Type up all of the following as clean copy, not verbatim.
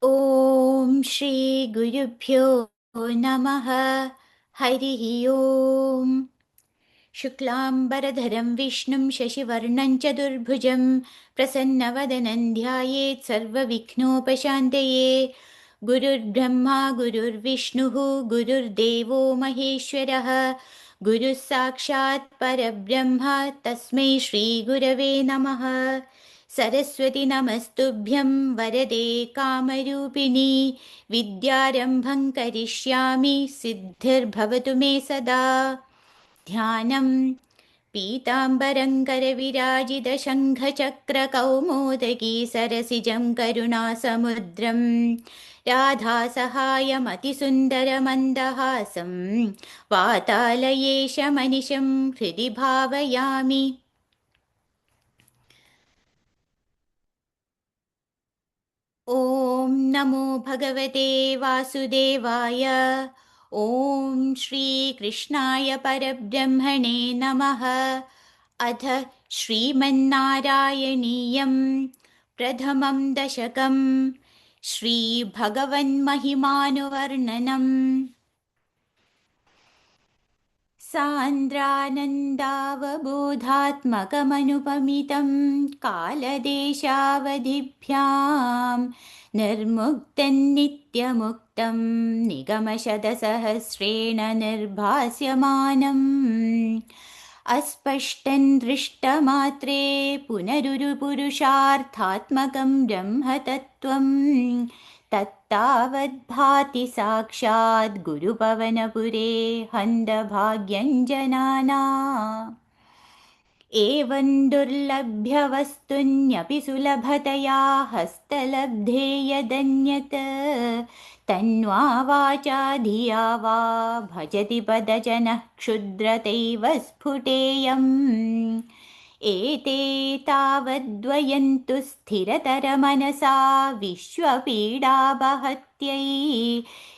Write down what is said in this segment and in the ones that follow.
ॐ श्री गुरुभ्यो नमः। हरिः ॐ। शुक्लाम्बरधरं विष्णुं शशिवर्णं चतुर्भुजं प्रसन्नवदनं ध्यायेत् सर्वविघ्नोपशान्तये। गुरुर्ब्रह्मा गुरुर्विष्णुः गुरुर्देवो महेश्वरः गुरुः साक्षात् परब्रह्म तस्मै श्रीगुरवे नमः। सरस्वती नमस्तुभ्यं वरदे कामरूपिणि विद्यारम्भं करिष्यामि सिद्धिर्भवतु मे सदा। ध्यानं पीताम्बरं करविराजितशङ्खचक्रकौमोदकी सरसिजं करुणासमुद्रं राधासहायमतिसुन्दरमन्दहासं वातालयेशमनिशं हृदि भावयामि। ॐ नमो भगवते वासुदेवाय। ॐ श्रीकृष्णाय परब्रह्मणे नमः। अथ श्रीमन्नारायणीयं प्रथमं दशकं श्रीभगवन्महिमानुवर्णनम्। सान्द्रानन्दावबोधात्मकमनुपमितं कालदेशावधिभ्यां निर्मुक्तं नित्यमुक्तं निगमशतसहस्रेण निर्भास्यमानम् अस्पष्टं दृष्टमात्रे पुनरुरुपुरुषार्थात्मकं ब्रह्मतत्त्वं तत्तावद्भाति साक्षात् गुरुपवनपुरे हन्तभाग्यञ्जनाना। एवं दुर्लभ्यवस्तुन्यपि सुलभतया हस्तलब्धे यदन्यत् तन्वा वाचा धिया वा भजति पदजनः क्षुद्रतैव स्फुटेयम्। एते तावद्वयन्तु स्थिरतरमनसा विश्वपीडापहत्यै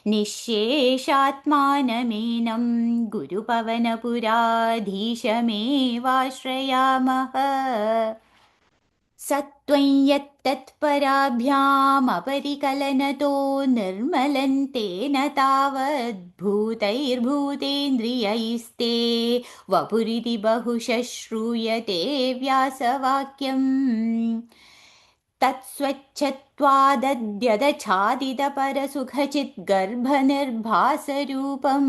निःशेषात्मानमेनं गुरुपवनपुराधीशमेवाश्रयामः। सत्त्वं यत्तत्पराभ्यामपरिकलनतो निर्मलं तेन तावद्भूतैर्भूतेन्द्रियैस्ते वपुरिति बहुशः श्रूयते व्यासवाक्यम्। तत्स्वच्छत्वादद्यदछादितपरसुखचिद्गर्भनिर्भासरूपं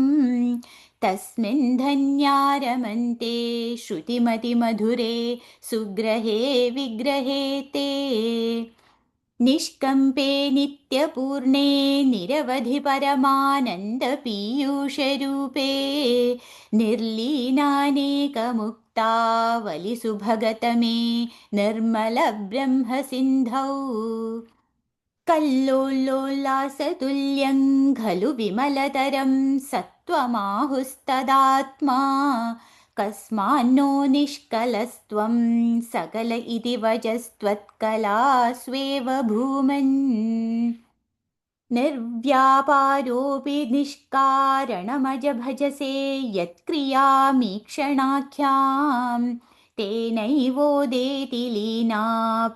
तस्मिन् धन्यारमन्ते श्रुतिमतिमधुरे सुग्रहे विग्रहे ते। निष्कम्पे नित्यपूर्णे निरवधि परमानन्दपीयूषरूपे निर्लीनानेकमुक्तावलिसुभगतमे निर्मलब्रह्मसिन्धौ। कल्लोलोल्लासतुल्यं खलु विमलतरं सत्त्वमाहुस्तदात्मा कस्मान्नो निष्कलस्त्वं सकल इति वचस्त्वत्कलास्वेव भूमन्। निर्व्यापारोऽपि निष्कारणमजभजसे यत्क्रियामीक्षणाख्यां तेनैवोदेति लीना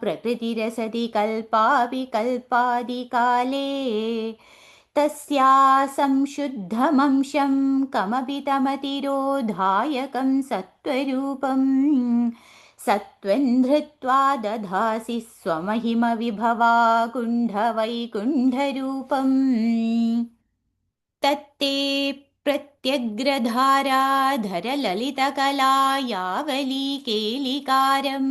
प्रकृतिरसति कल्पापि कल्पादिकाले। तस्या संशुद्धमंशं कमपि तमतिरोधायकं सत्त्वरूपं सत्त्वं धृत्वा दधासि स्वमहिमविभवाकुण्ठवैकुण्ठरूपम्। तत्ते प्रत्यग्रधाराधरललितकलायावलीकेलिकारं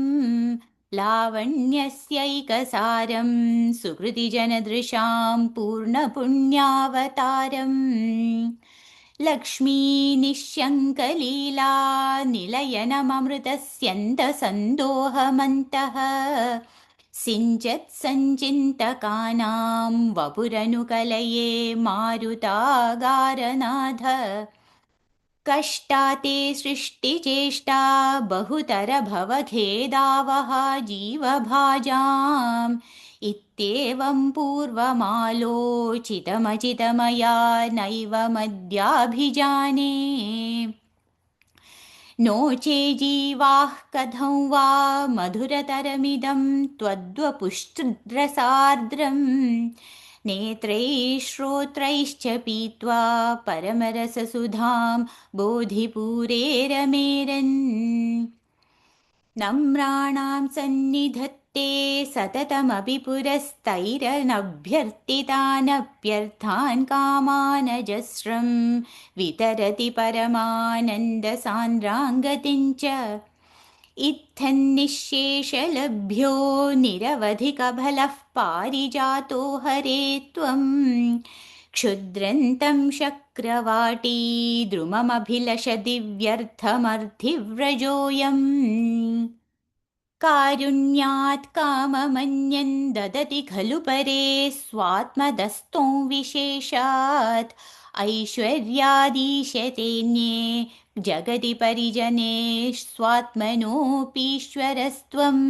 लावण्यस्यैकसारं सुकृतिजनदृशां पूर्णपुण्यावतारम्। लक्ष्मीनिःशङ्कलीला निलयनममृतस्यन्तसन्दोहमन्तः सिञ्चत्सञ्चिन्तकानां वपुरनुकलये मारुतागारनाथ। कष्टाते सृष्टिचेष्टा बहुतरभवखेदावहा जीवभाजाम् इत्येवं पूर्वमालोचितमचितमया नैव मद्याभिजाने। नो चेजीवाः कथं वा मधुरतरमिदं त्वद्वपुष्टरसार्द्रं नेत्रैः श्रोत्रैश्च पीत्वा परमरससुधां बोधिपूरे रमेरन् नम्राणां सन्निधत्ते सततमपि पुरस्तैरनभ्यर्थितानप्यर्थान् कामानजस्रं वितरति परमानन्दसान्द्राङ्गतिं च इत्थन्निःशेषलभ्यो निरवधिकबलः पारिजातो हरे त्वं क्षुद्रन्तं शक्रवाटी द्रुममभिलषति व्यर्थमर्थिव्रजोऽयम् कारुण्यात् काममन्यन् ददति खलु परे स्वात्मदस्तो विशेषात् ऐश्वर्यादीशतेऽन्ये जगति परिजने स्वात्मनोऽपीश्वरस्त्वम्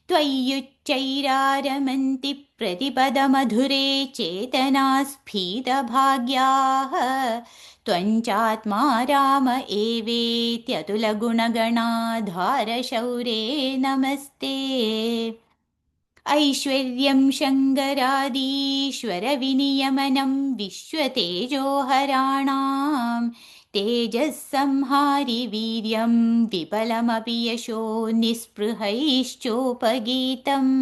त्वय्युच्चैरारमन्ति प्रतिपदमधुरे चेतनास्फीतभाग्याः त्वञ्चात्मा राम एवेत्यतुलगुणगणाधारशौरे नमस्ते ऐश्वर्यं शङ्करादीश्वरविनियमनं विश्वतेजोहराणां तेजःसंहारि वीर्यं विफलमपि यशो निःस्पृहैश्चोपगीतम्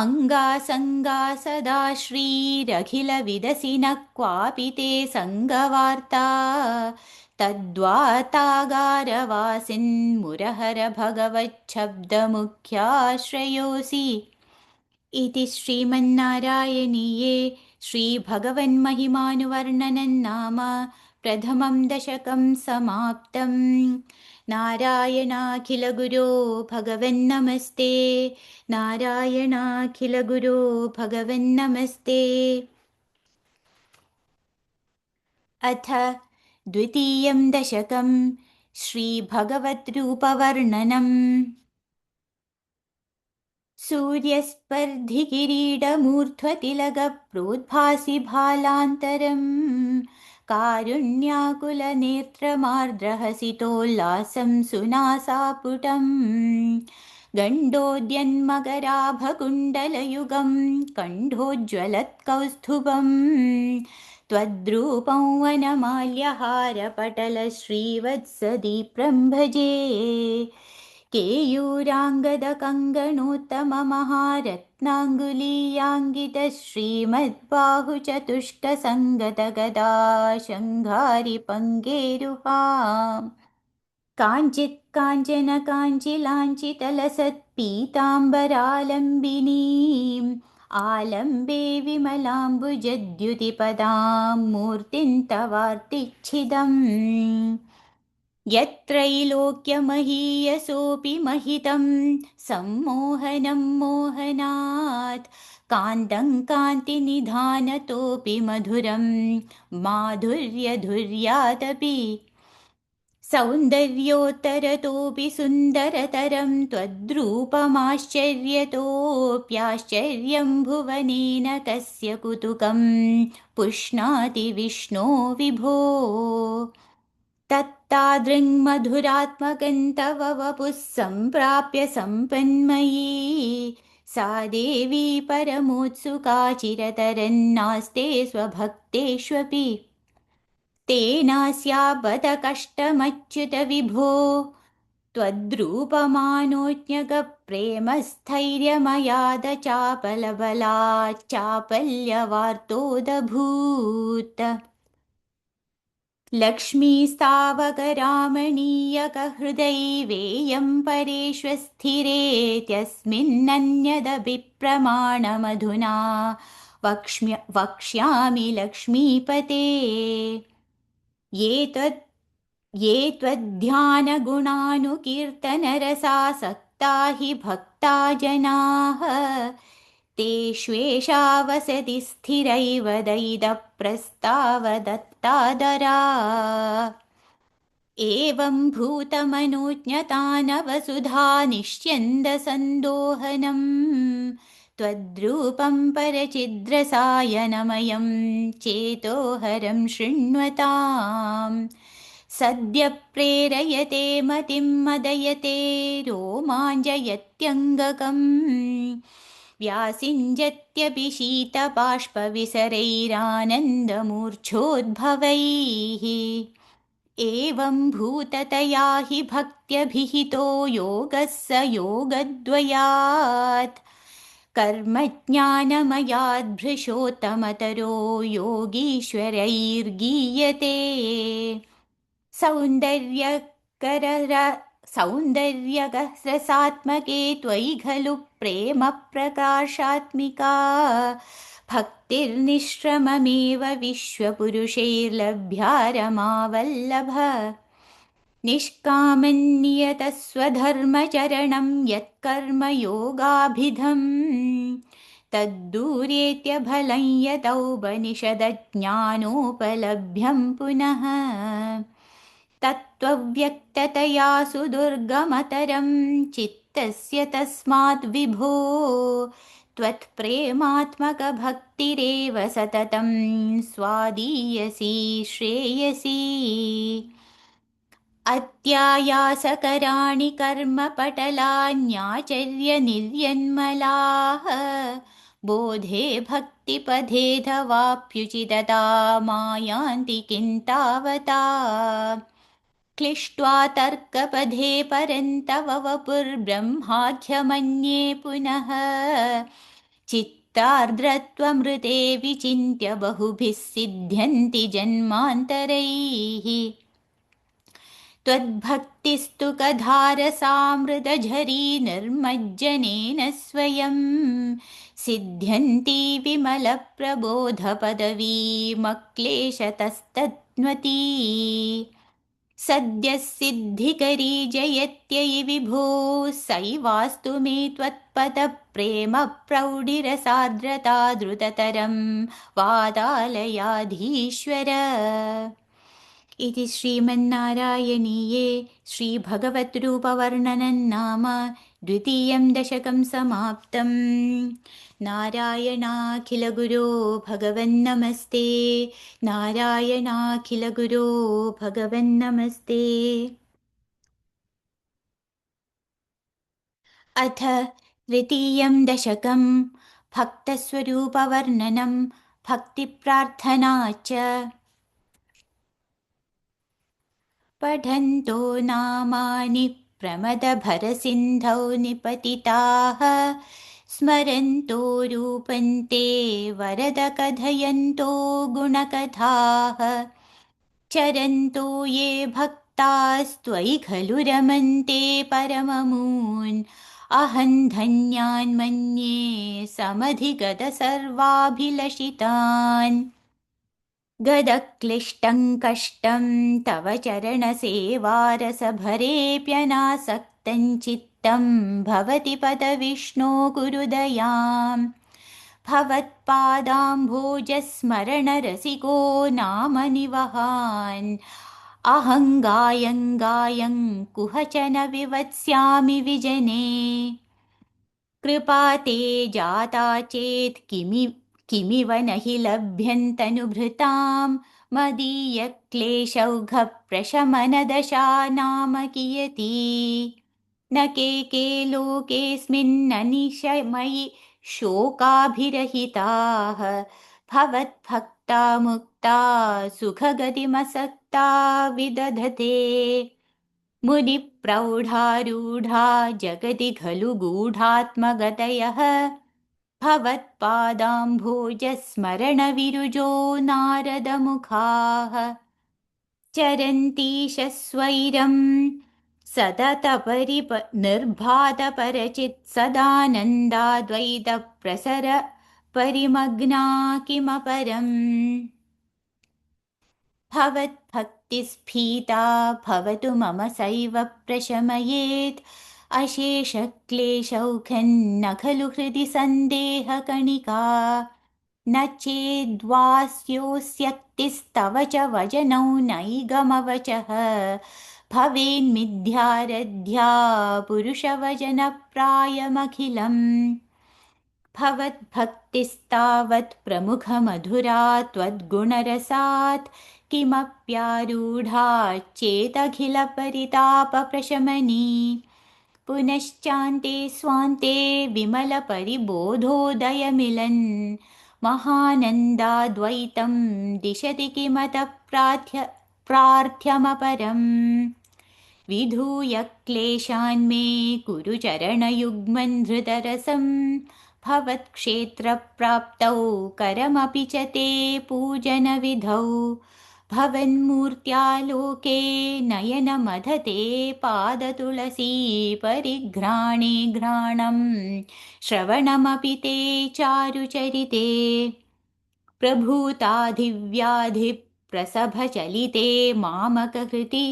अङ्गासङ्गा सदा श्रीरखिलविदसि न क्वापि ते सङ्गवार्ता तद्वातागारवासिन्मुरहर भगवच्छब्दमुख्याश्रयोऽसि इति श्रीमन्नारायणीये श्रीभगवन्महिमानुवर्णनं नाम प्रथमं दशकं समाप्तम् नारायणाखिलगुरो भगवन्नमस्ते नारायणाखिलगुरो भगवन्नमस्ते अथ द्वितीयं दशकं श्रीभगवद्रूपवर्णनम् सूर्यस्पर्धिकिरीटमूर्ध्वतिलकप्रोद्भासि भालान्तरम् कारुण्याकुलनेत्रमार्द्रहसितोल्लासं सुनासापुटम् गण्डोद्यन्मकराभकुण्डलयुगं कण्ठोज्ज्वलत्कौस्तुभम् त्वद्रूपं वनमाल्यहारपटलश्रीवत्सदीप्रं भजे केयूराङ्गदकङ्गणोत्तममहारत्नाङ्गुलीयाङ्गितः श्रीमद्बाहुचतुष्कसङ्गतगदा शङ्घारिपङ्गेरुहाम् काञ्चित् काञ्चन काञ्चिलाञ्चितलसत्पीताम्बरालम्बिनीम् आलम्बे विमलाम्बुजद्युतिपदां मूर्तिं तवार्तिच्छिदम् यत्रैलोक्यमहीयसोऽपि महितं सम्मोहनं मोहनात् कान्तं कान्तिनिधानतोऽपि मधुरं माधुर्यधुर्यादपि सौन्दर्योत्तरतोऽपि सुन्दरतरं त्वद्रूपमाश्चर्यतोऽप्याश्चर्यं भुवनेन कस्य कुतुकं पुष्णाति विष्णो विभो तत्तादृङ्मधुरात्मकं तव वपुः सम्प्राप्य सम्पन्मयी सा देवी परमोत्सुका चिरतरन्नास्ते स्वभक्तेष्वपि तेनास्याबत कष्टमच्युत विभो त्वद्रूपमानोज्ञकप्रेमस्थैर्यमयाद चापलबलाच्चापल्यवार्तोदभूत् लक्ष्मीस्तावकरामणीयकहृदैवेयं परेष्वस्थिरेत्यस्मिन्नन्यदभिप्रमाणमधुना वक्ष्यामि लक्ष्मीपते ये त्वद्ध्यानगुणानुकीर्तनरसासक्ता हि भक्ता जनाः तेष्वेषा वसति स्थिरैव दयितप्रस्तावदत्तादरा एवं भूतमनोज्ञतानवसुधा निश्यन्दसन्दोहनम् त्वद्रूपं परचिद्रसायनमयं चेतोहरं शृण्वताम् सद्य प्रेरयते मतिं मदयते रोमाञ्जयत्यङ्गकम् व्यासिञ्जत्यपि शीतबाष्पविसरैरानन्दमूर्च्छोद्भवैः एवं भूततया हि भक्त्यभिहितो योगः स योगद्वयात् कर्मज्ञानमयाद्भृशोत्तमतरो योगीश्वरैर्गीयते सौन्दर्यगरसात्मके त्वयि खलु प्रेमप्रकाशात्मिका भक्तिर्निःश्रममेव विश्वपुरुषैर्लभ्या रमावल्लभ निष्कामन्नियतस्वधर्मचरणं यत्कर्म योगाभिधम् तद्दूरेत्यभलं यतौपनिषदज्ञानोपलभ्यं पुनः तत्त्वव्यक्ततया सुदुर्गमतरं चित्तस्य तस्मात् विभो त्वत्प्रेमात्मकभक्तिरेव सततं स्वादीयसी श्रेयसी अत्यायासकराणि कर्मपटलान्याचर्यनिर्यन्मलाः बोधे भक्तिपथेऽथवाप्युचितता मायान्ति किन्तावता क्लिष्ट्वा तर्कपथे परन्तव वपुर्ब्रह्माख्यमन्ये पुनः चित्तार्द्रत्वमृते विचिन्त्य बहुभिः सिद्ध्यन्ति जन्मान्तरैः त्वद्भक्तिस्तु कधारसामृतझरी निर्मज्जनेन स्वयं सिद्ध्यन्ति विमलप्रबोधपदवीमक्लेशतस्तत्त्वती सद्यः सिद्धिकरी जयत्ययि विभो सैवास्तु मे त्वत्पदप्रेमप्रौढिरसार्द्रता द्रुततरं वातालयाधीश्वर इति श्रीमन्नारायणीये श्रीभगवद्रूपवर्णनं नाम द्वितीयं दशकं समाप्तम् नारायणाखिलगुरो भगवन्नमस्ते नारायणाखिलगुरो भगवन्नमस्ते। अथ तृतीयं दशकं भक्तस्वरूपवर्णनं भक्तिप्रार्थना च पठन्तो नामानि प्रमदभरसिन्धौ निपतिताः स्मरन्तो रूपन्ते वरद कथयन्तो गुणकथाः चरन्तो ये भक्तास्त्वयि खलु रमन्ते परममून् अहं धन्यान् मन्ये समधिगतसर्वाभिलषितान् गदक्लिष्टं कष्टं तव चरणसेवारसभरेऽप्यनासक्तं चित्तं भवति पदविष्णो कुरुदयां भवत्पादाम्भोजस्मरणरसिको नाम निवहान् अहं गायं गायं कुहचन विवत्स्यामि विजने कृपा ते जाता चेत् किमिव न हि लभ्यन्तनुभृतां मदीयक्लेशौघप्रशमनदशा नाम कियती न के लोकेऽस्मिन्ननिशमयि शोकाभिरहिताः भवद्भक्ता मुक्ता सुखगतिमसक्ता विदधते मुनिप्रौढारूढा जगति खलु गूढात्मगतयः भवत्पादाम्भोजस्मरणविरुजो नारदमुखाः चरन्तीश स्वैरं निर्भातपरचित् सदानन्दाद्वैतप्रसर परिमग्ना किमपरम् भवद्भक्तिस्फीता भवतु मम सैव प्रशमयेत् अशेषक्लेशौघन्न खलु हृदि सन्देहकणिका न चेद्वास्योऽस्यक्तिस्तव च वचनौ नैगमवचः भवेन्मिथ्यारध्या पुरुषवचनप्रायमखिलम् भवद्भक्तिस्तावत् प्रमुखमधुरा त्वद्गुणरसात् किमप्यारूढा चेदखिलपरितापप्रशमनी पुनश्चान्ते स्वान्ते विमलपरिबोधोदयमिलन् महानन्दाद्वैतं दिशति किमतः प्रार्थ्यमपरम् विधूय क्लेशान्मे कुरु चरणयुग्मन् धृतरसं भवत्क्षेत्रप्राप्तौ करमपि च ते पूजनविधौ भवन्मूर्त्यालोके नयनमधते पादतुलसी परिघ्राणे घ्राणं श्रवणमपि ते चारुचरिते प्रभूताधिव्याधिप्रसभचलिते मामककृति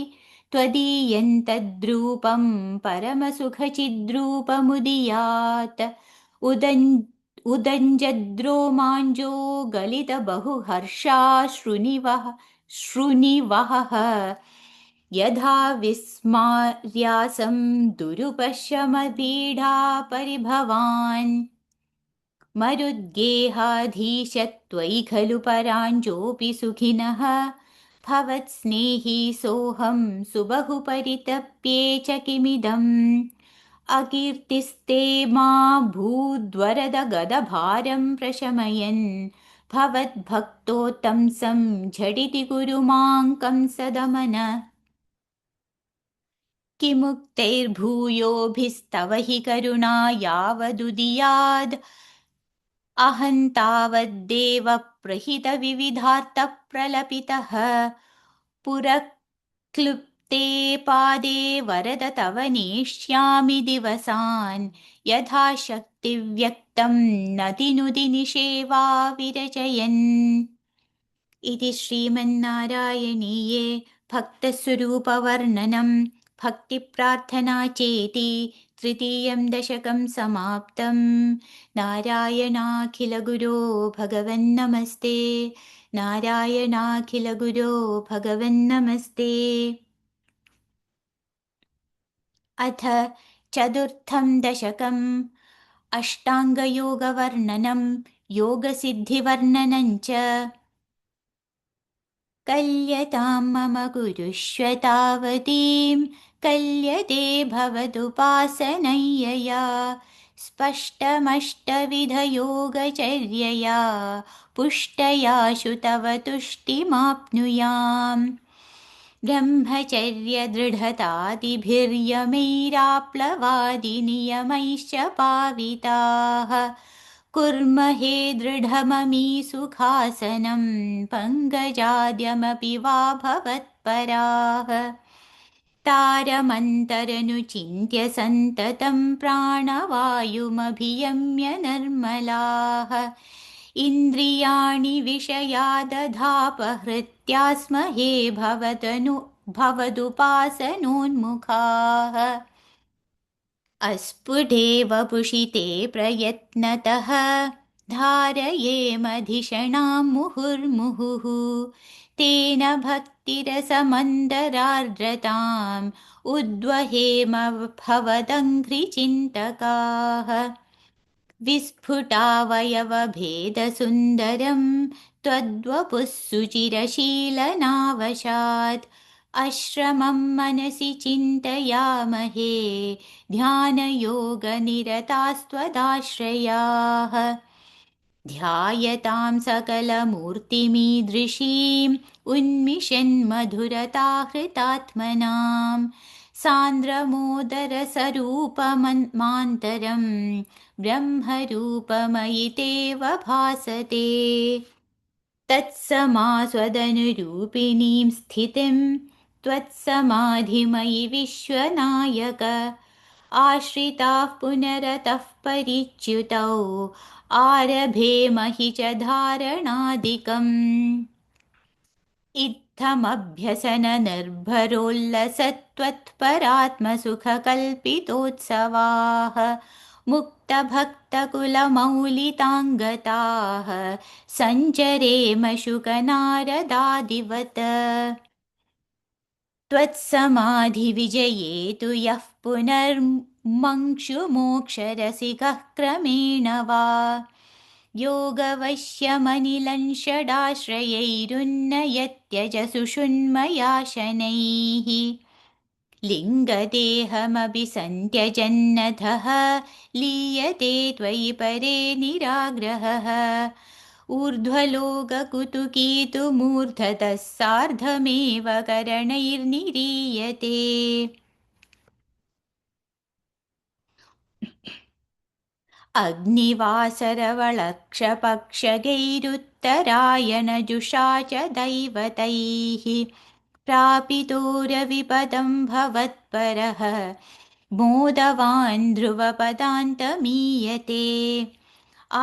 त्वदीयन्तद्रूपं परमसुखचिद्रूपमुदीयात् उदञ्जद्रोमाञ्जो गलितबहुहर्षाश्रुनिवः श्रुनिवहः यथा विस्मार्यासं दुरुपशमपीडा परिभवान् मरुद्गेहाधीश त्वयि खलु पराञ्जोऽपि सुखिनः भवत्स्नेही सोऽहं सुबहु परितप्ये च किमिदम् अकीर्तिस्ते मा भूद्वरदगदभारं प्रशमयन् भवद्भक्तोत्तंसं झटिति कुरु मां कंसदमन किमुक्तैर्भूयोभिस्तव हि करुणा यावदुदीयाद् अहं तावद्देव प्रहितविविधार्थप्रलपितः पुरक्लृप्ते पादे वरद तव नेष्यामि दिवसान् यथाशक्तिव्यक्तं नतिनुदि निषेवा विरचयन् इति श्रीमन्नारायणीये भक्तस्वरूपवर्णनं भक्तिप्रार्थना चेति तृतीयं दशकं समाप्तं नारायणाखिलगुरो भगवन्नमस्ते नारायणाखिलगुरो भगवन्नमस्ते अथ चतुर्थं दशकम् अष्टाङ्गयोगवर्णनं योगसिद्धिवर्णनं च कल्यतां मम कुरुष्व तावतीं कल्यते भवदुपासनय्यया स्पष्टमष्टविधयोगचर्यया पुष्टयाशु तव तुष्टिमाप्नुयाम् ब्रह्मचर्यदृढतादिभिर्यमैराप्लवादिनियमैश्च पाविताः कुर्महे दृढममी सुखासनं पङ्कजाद्यमपि वा भवत्पराः तारमन्तरनुचिन्त्य सन्ततं प्राणवायुमभियम्य निर्मलाः इन्द्रियाणि विषयादधापहृत्या स्महे भवदुपासनोन्मुखाः अस्फुटेव पुषिते प्रयत्नतः धारयेमधिषणां मुहुर्मुहुः तेन भक्तिरसमन्दरार्द्रताम् उद्वहेम भवदङ्घ्रिचिन्तकाः विस्फुटावयवभेदसुन्दरं त्वद्वपुः सुचिरशीलनावशात् आश्रमं मनसि चिन्तयामहे ध्यानयोगनिरतास्त्वदाश्रयाः ध्यायतां सकलमूर्तिमीदृशीम् उन्मिषन्मधुरताहृतात्मनां सान्द्रमोदरसरूपमान्तरं ब्रह्मरूपमयि तेव भासते तत्समास्वदनुरूपिणीं स्थितिं त्वत्समाधिमयि विश्वनायक आश्रिताः पुनरतः परिच्युतौ आरभेमहि च धारणादिकम् इत्थमभ्यसननिर्भरोल्लसत्त्वत्परात्मसुखकल्पितोत्सवाः मुक्तभक्तकुलमौलिताङ्गताः सञ्चरेम शुकनारदादिवत् त्वत्समाधिविजये तु यः पुनर्मङ्क्षुमोक्षरसिकः क्रमेण वा योगवश्यमनिलं षडाश्रयैरुन्नयत्यज सुषुन्मया शनैः लिङ्गदेहमभिसन्त्यजन्नथः लीयते त्वयि परे निराग्रहः ऊर्ध्वलोककुतुकीतुमूर्धतः सार्धमेव करणैर्निरीयते अग्निवासरवलक्षपक्षगैरुत्तरायणजुषा च दैवतैः प्रापितोरविपदं भवत्परः मोदवान् ध्रुवपदान्तमीयते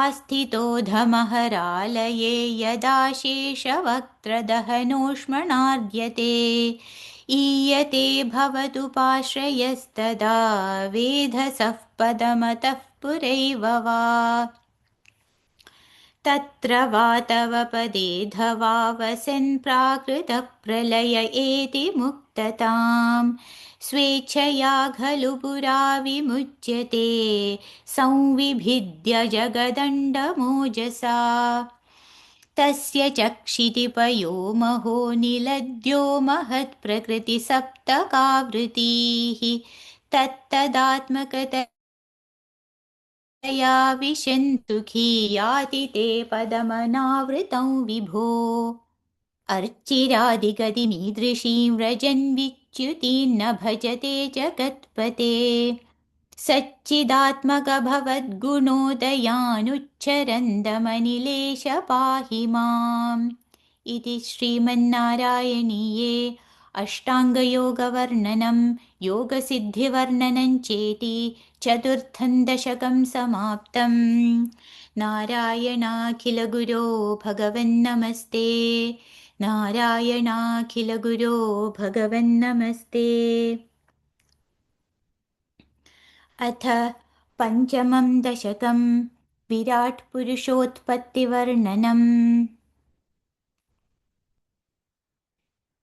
आस्थितो धमहरालये यदा शेषवक्त्रदहनोष्मणार्ध्यते ईयते भवतु पाश्रयस्तदा वेधसः पदमतः पुरैव वा तत्र वा तव पदेऽधवा वसन् प्राकृतप्रलय एति मुक्ततां स्वेच्छया खलु पुरा विमुच्यते संविभिद्य जगदण्डमोजसा तस्य चक्षितिपयो महो निलद्यो महत्प्रकृतिसप्तकावृतीः तत्तदात्मकतया या विशन्तुखी याति ते पदमनावृतं विभो अर्चिरादिगतिमीदृशीं व्रजन् विच्युतीं भजते जगत्पते सच्चिदात्मकभवद्गुणोदयानुच्चरन्दमनिलेश पाहि माम् इति श्रीमन्नारायणीये अष्टाङ्गयोगवर्णनं योगसिद्धिवर्णनं चेति चतुर्थं दशकं समाप्तम् नारायणाखिलगुरो भगवन्नमस्ते नारायणाखिलगुरो भगवन्नमस्ते अथ पञ्चमं दशकं विराट्पुरुषोत्पत्तिवर्णनम्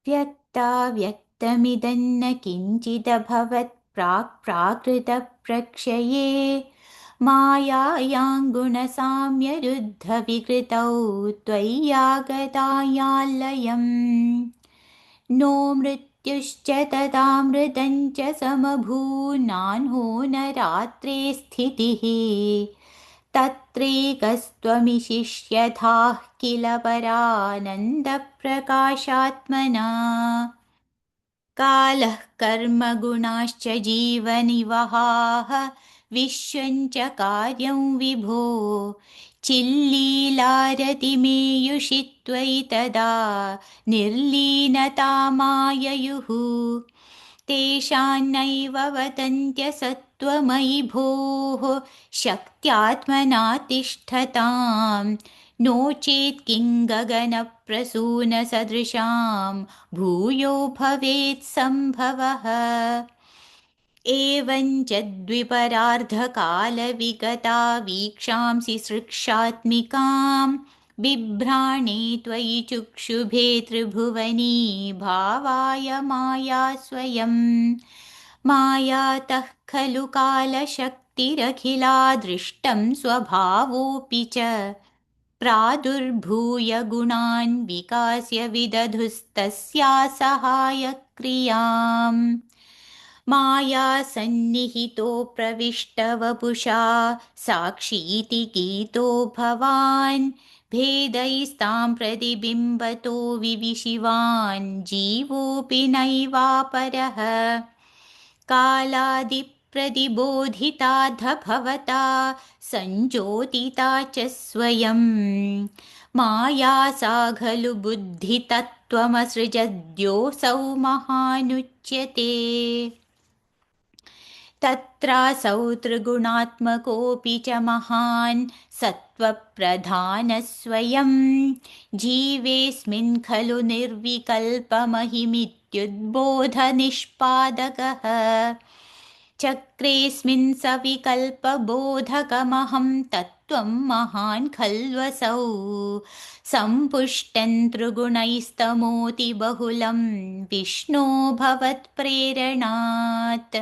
व्यक्ताव्यक्तमिदन्न किञ्चिदभवत् प्राक्प्राकृतप्रक्षये मायायां गुणसाम्यरुद्धविकृतौ त्वय्यागतायाल्लयम् नो मृत्युश्च तदामृतं च समभून्नान्हो न रात्रे स्थितिः तत्रैकस्त्वमिशिष्यथाः किल परानन्दप्रकाशात्मना कालः कर्मगुणाश्च जीवनिवहाः विश्वञ्च कार्यं विभो चिल्लीलारतिमेयुषि त्वयि तदा निर्लीनतामाययुः तेषान्नैव वदन्त्यसत्त्वमयि भोः शक्त्यात्मना तिष्ठतां नो चेत् किं गगनप्रसूनसदृशां भूयो भवेत् सम्भवः एवं च द्विपरार्धकालविगता वीक्षांसि सृक्षात्मिकां बिभ्राणे त्वयि चुक्षुभे त्रिभुवनी भावाय माया स्वयं मायातः खलु कालशक्तिरखिला दृष्टं स्वभावोऽपि च प्रादुर्भूय गुणान् विकास्य विदधुस्तस्या सहायक्रियाम् माया सन्निहितो प्रविष्टवपुषा साक्षीति गीतो भवान् भेदैस्तां प्रतिबिम्बतो विविशिवान् जीवोऽपि नैवापरः कालादिप्रतिबोधिताध भवता सञ्ज्योतिता च स्वयं माया सा खलु बुद्धितत्त्वमसृजद्योऽसौ महानुच्यते तत्रासौ त्रिगुणात्मकोऽपि च महान् सत्त्वप्रधानः स्वयं जीवेऽस्मिन् खलु निर्विकल्पमहिमित्युद्बोधनिष्पादकः चक्रेऽस्मिन् सविकल्पबोधकमहं तत्त्वं महान् खल्वसौ सम्पुष्टं त्रिगुणैस्तमोति बहुलं विष्णो भवत्प्रेरणात्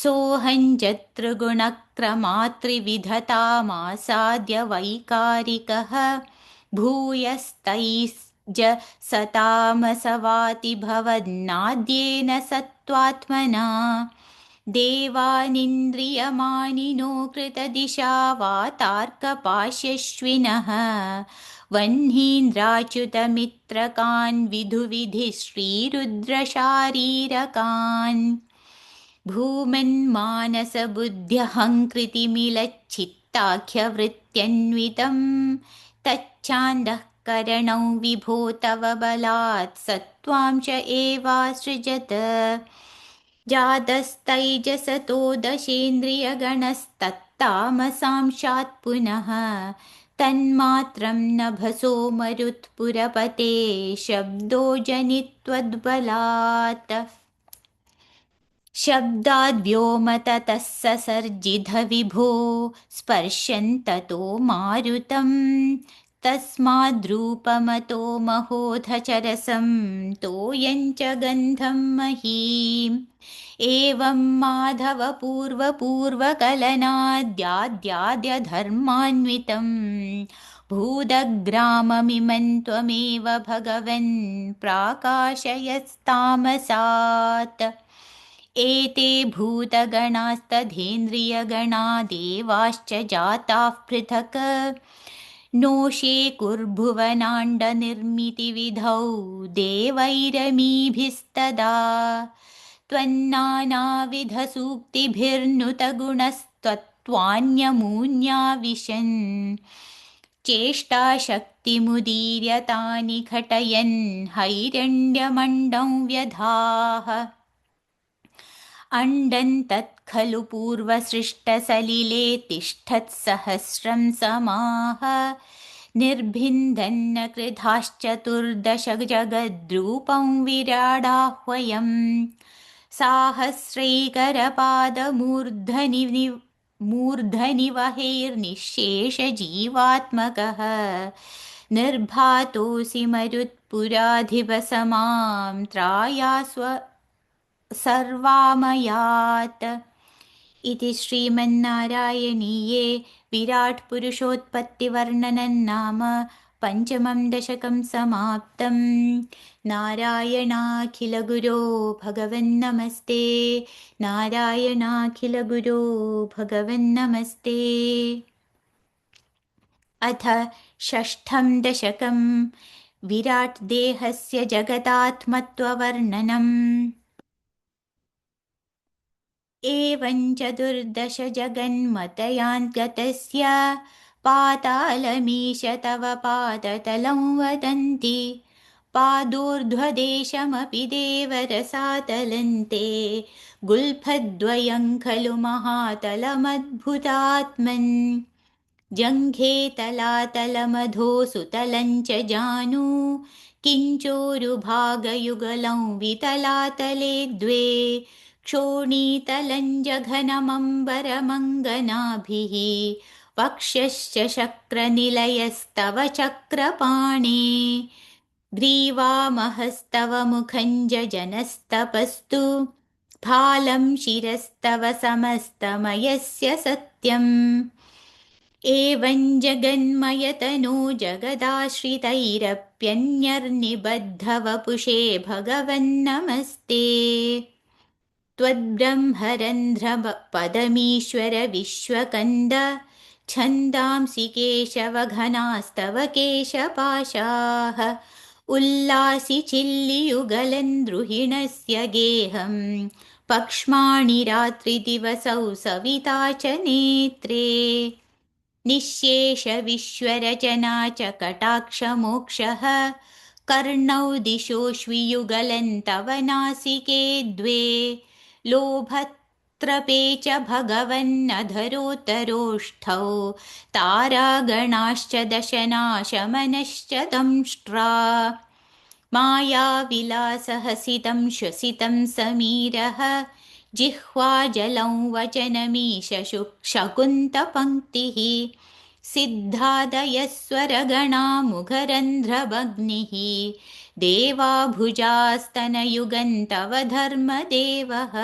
सोऽहं च त्रिगुणक्रमात्रिविधतामासाद्य वैकारिकः भूयस्तैज सतामसवाति भवन्नाद्येन त्वात्मना देवानिन्द्रियमानिनो कृतदिशा वातार्कपाशश्विनः वह्नीन्द्राच्युतमित्रकान् विधुविधिः श्रीरुद्रशारीरकान् भूमन्मानसबुद्ध्यहङ्कृतिमिलच्चित्ताख्यवृत्त्यन्वितं तच्छान्दः करणौ विभो तव बलात् स त्वां च एवासृजत जातस्तैजसतो दशेन्द्रियगणस्तत्तामसांशात् पुनः तन्मात्रं नभसो मरुत्पुरपते शब्दो जनित्वद्बलात् शब्दाद्व्योमततः ससर्जिध विभो स्पर्शन्ततो मारुतं तस्माद्रूपमतो महोधचरसं तोयं च गन्धं महीम् एवं माधव पूर्वपूर्वकलनाद्याद्याद्यधर्मान्वितं भूदग्राममिमं त्वमेव भगवन् प्राकाशयस्तामसात् एते भूतगणास्तथेन्द्रियगणा देवाश्च जाताः पृथक् नोषे कुर्भुवनाण्डनिर्मितिविधौ देवैरमीभिस्तदा त्वन्नानाविधसूक्तिभिर्नुतगुणस्त्वत्त्वान्यमून्याविशन् चेष्टाशक्तिमुदीर्य तानि घटयन् हैरण्यमण्डं व्यधाः अण्डं तत्खलु पूर्वसृष्टसलिले तिष्ठत्सहस्रं समाह निर्भिन्दन्न कृधाश्चतुर्दश जगद्रूपं विराडाह्वयम् साहस्रैकरपादमूर्धनि वहैर्निःशेषजीवात्मकः निर्भातोऽसि मरुत्पुराधिपसमां त्रायास्व सर्वामयात् इति श्रीमन्नारायणीये विराट्पुरुषोत्पत्तिवर्णनं नाम पञ्चमं दशकं समाप्तं। नारायणाखिलगुरो भगवन्नमस्ते। नारायणाखिलगुरो भगवन्नमस्ते। अथ षष्ठं दशकं विराट् देहस्य जगदात्मत्ववर्णनम्। एवं चतुर्दश जगन्मतयान्तगतस्य पातालमीश तव पादतलं वदन्ति पादोर्ध्वदेशमपि देवरसातलन्ते गुल्फद्वयं खलु महातलमद्भुतात्मन् जङ्घे तलातलमधो सुतलं च जानु किञ्चोरुभागयुगलं वितलातले द्वे क्षोणीतलं जघनमम्बरमङ्गनाभिः वक्षश्च शक्रनिलयस्तव चक्रपाणे ग्रीवामहस्तव मुखं जनस्तपस्तु फालं शिरस्तव समस्तमयस्य सत्यम् एवं जगन्मयतनो जगदाश्रितैरप्यन्यर्निबद्धवपुषे भगवन्नमस्ते त्वद्ब्रह्मरन्ध्रपदमीश्वर विश्वकन्द छन्दांसि केशवघनास्तव केशपाशाः उल्लासि चिल्लियुगलं द्रुहिणस्य गेहं पक्ष्माणि रात्रिदिवसौ सविता च नेत्रे निःशेषविश्वरचना च कटाक्षमोक्षः कर्णौ दिशोष्वियुगलं तव नासिके द्वे लोभत्रपे च भगवन्नधरोत्तरोष्ठौ तारागणाश्च दशनाशमनश्च दंष्ट्रा मायाविलासहसितं श्वसितं समीरः जिह्वाजलं वचनमीश शकुन्तपङ्क्तिः सिद्धादयस्वरगणा मुखरन्ध्रभग्निः देवाभुजास्तनयुगं तव धर्मदेवः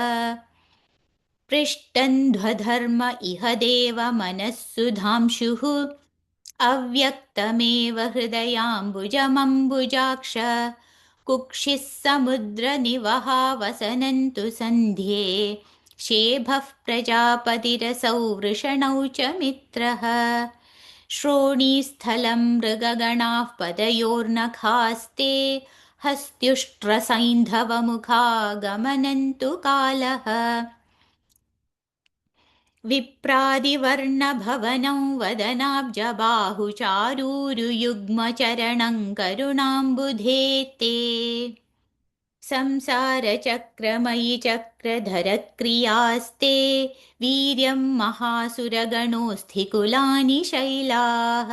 पृष्टन्ध्वधर्म इह देवमनःसुधांशुः अव्यक्तमेव हृदयाम्बुजमम्बुजाक्ष कुक्षिः समुद्रनिवहा वसनन्तु सन्ध्ये शेभः प्रजापतिरसौ वृषणौ च मित्रः श्रोणीस्थलं मृगगणाः पदयोर्नखास्ते हस्त्युष्ट्रसैन्धवमुखा गमनन्तु कालः विप्रादिवर्णभवनं वदनाब्जबाहुचारूरुयुग्मचरणं करुणाम्बुधे ते संसारचक्रमयि चक्रधरक्रियास्ते वीर्यं महासुरगणोऽस्थिकुलानि शैलाः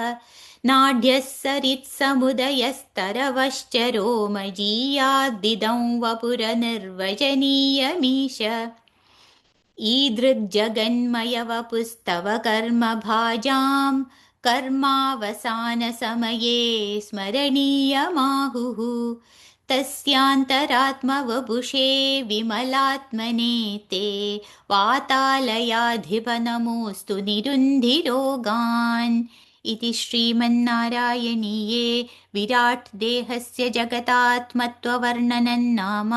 नाड्यः सरित्समुदयस्तरवश्च रोमजीयाद्दिदं वपुरनिर्वचनीयमीश ईदृग्जगन्मयवपुस्तव कर्मभाजां कर्मावसानसमये स्मरणीयमाहुः तस्यान्तरात्मवपुषे विमलात्मने ते वातालयाधिपनमोऽस्तु निरुन्धिरोगान् इति श्रीमन्नारायणीये विराट्देहस्य जगतात्मत्ववर्णनं नाम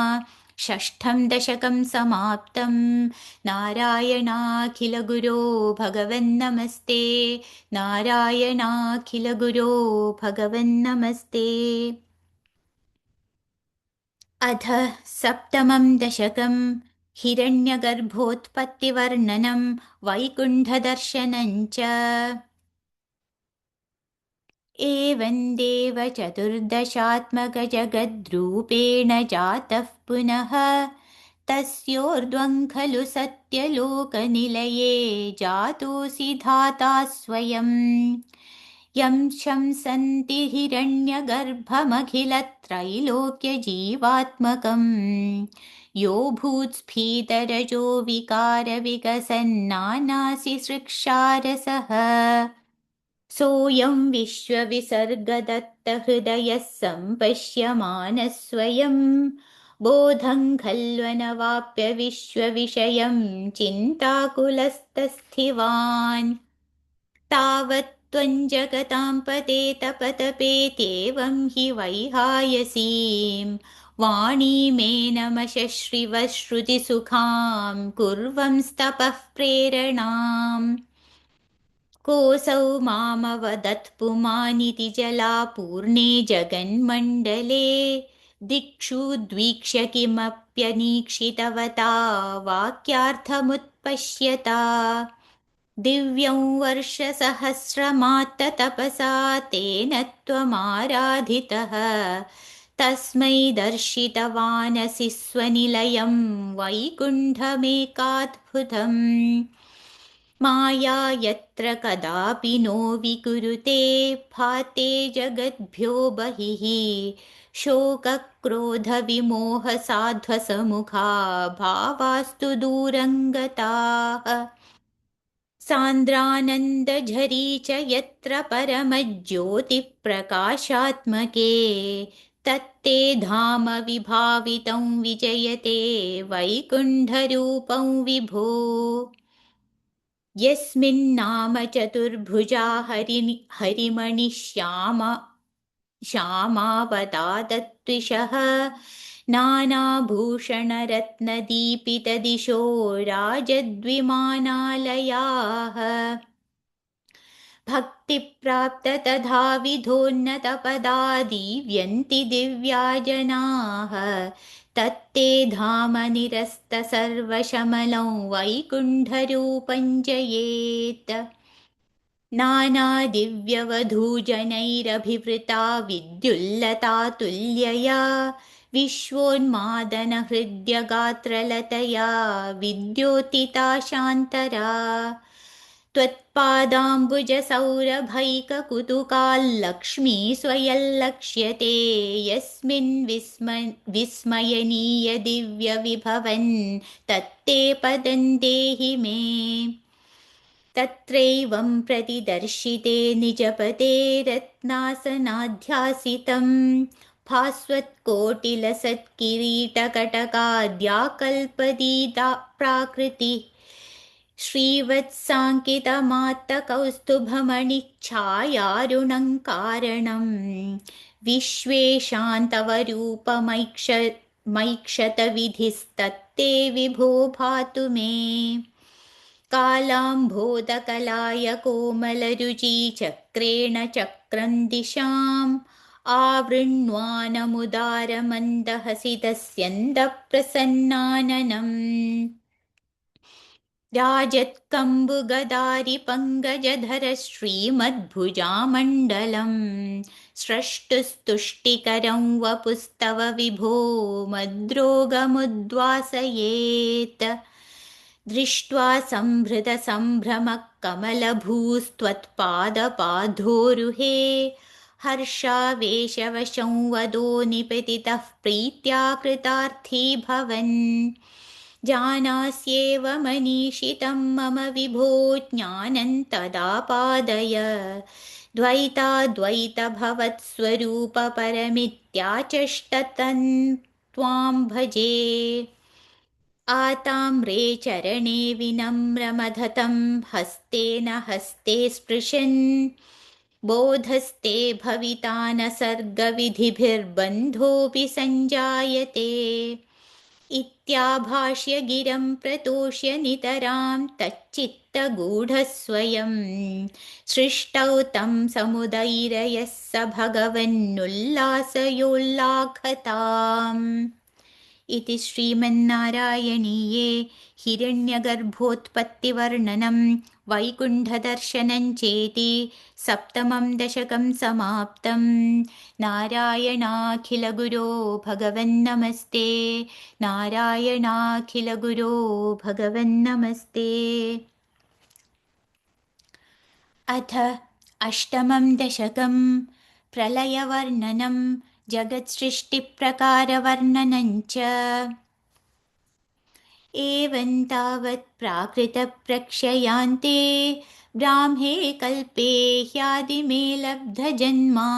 षष्ठं दशकं समाप्तं नारायणाखिलगुरो भगवन्नमस्ते नारायणाखिलगुरो भगवन्नमस्ते अथ सप्तमं दशकं हिरण्यगर्भोत्पत्तिवर्णनं वैकुण्ठदर्शनं च एवं देवचतुर्दशात्मकजगद्रूपेण जातः पुनः तस्योर्ध्वं खलु सत्यलोकनिलये जातोऽसि धाता स्वयं यं शंसन्ति हिरण्यगर्भमखिलत्रैलोक्यजीवात्मकं यो भूत्स्फीतरजो विकारविकसन्नानासि सृक्षारसः सोऽयं विश्वविसर्गदत्तहृदयः सम्पश्यमानः स्वयं बोधं खल्वनवाप्य विश्वविषयं चिन्ताकुलस्तस्थिवान् तावत् त्वं जगतां पते तपतपेत्येवं हि वैहायसीं वाणीमेनमशश्रिव श्रुतिसुखां कुर्वंस्तपः प्रेरणाम् कोऽसौ मामवदत्पुमानिति जलापूर्णे जगन्मण्डले दिक्षु द्वीक्ष्य किमप्यनीक्षितवता वाक्यार्थमुत्पश्यता दिव्यं वर्षसहस्रमात्ततपसा तेन त्वमाराधितः तस्मै दर्शितवानसि स्वनिलयं वैकुण्ठमेकाद्भुतम् माया यत्र कदापि नो विकुरुते भाते जगद्भ्यो बहिः शोकक्रोधविमोहसाध्वसमुखा भावास्तु दूरङ्गताः सान्द्रानन्दझरी च यत्र परमज्योतिप्रकाशात्मके तत्ते धाम विभावितं विजयते वैकुण्ठरूपं विभो यस्मिन्नाम चतुर्भुजा श्यामावतादत्विषः नानाभूषणरत्नदीपितदिशो राजद्विमानालयाः भक्तिप्राप्ततथाविधोन्नतपदा दीव्यन्ति दिव्या जनाः तत्ते धाम निरस्तसर्वशमलं वैकुण्ठरूपं जयेत् नानादिव्यवधूजनैरभिवृता विद्युल्लतातुल्यया विश्वोन्मादनहृद्यगात्रलतया विद्योतिता शान्तरा त्वत्पादाम्बुजसौरभैककुतुकाल्लक्ष्मी स्वयल्लक्ष्यते यस्मिन् विस्मयनीयदिव्यविभवन् तत्ते पदं देहि मे तत्रैवं प्रतिदर्शिते निजपते रत्नासनाध्यासितं भास्वत्कोटिलसत्किरीटकटकाद्याकल्पदीता प्राकृतिः श्रीवत्साङ्कितमात्तकौस्तुभमणिच्छायारुणं कारणं विश्वेशान्तव रूपमैक्षत विभो भातु मे कालाम्भोदकलाय कोमलरुचिचक्रेण चक्रं दिशाम् आवृण्वानमुदारमन्दहसितस्यन्दप्रसन्नाननम् राजत्कम्बुगदारिपङ्कजधर श्रीमद्भुजामण्डलम् स्रष्टुस्तुष्टिकरं वपुस्तव विभो मद्रोगमुद्वासयेत् दृष्ट्वा संभृतसम्भ्रमः कमलभूस्त्वत्पादपाधोरुहे हर्षावेशवशं वदो निपतितः प्रीत्या कृतार्थी भवन् जानास्येव मनीषितं मम विभो ज्ञानं तदा पादय द्वैताद्वैतभवत्स्वरूपपरमित्याचष्टतन् त्वां भजे आताम्रे चरणे विनम्रमधतं हस्तेन हस्ते स्पृशन् बोधस्ते भविता न सर्गविधिभिर्बन्धोऽपि सञ्जायते इत्याभाष्य गिरं प्रतोष्य नितरां तच्चित्तगूढस्वयं सृष्टौ तं समुदैरयः स भगवन्नुल्लासयोल्लाघताम् इति श्रीमन्नारायणीये हिरण्यगर्भोत्पत्तिवर्णनं वैकुण्ठदर्शनं चेति सप्तमं दशकं समाप्तं नारायणाखिलगुरो भगवन्नमस्ते नारायणाखिलगुरो भगवन्नमस्ते अथ अष्टमं दशकं प्रलयवर्णनं जगत्सृष्टिप्रकारवर्णनं च एवं तावत् प्राकृतप्रक्षयान्ते ब्राह्मे कल्पे ह्यादिमे लब्धजन्मा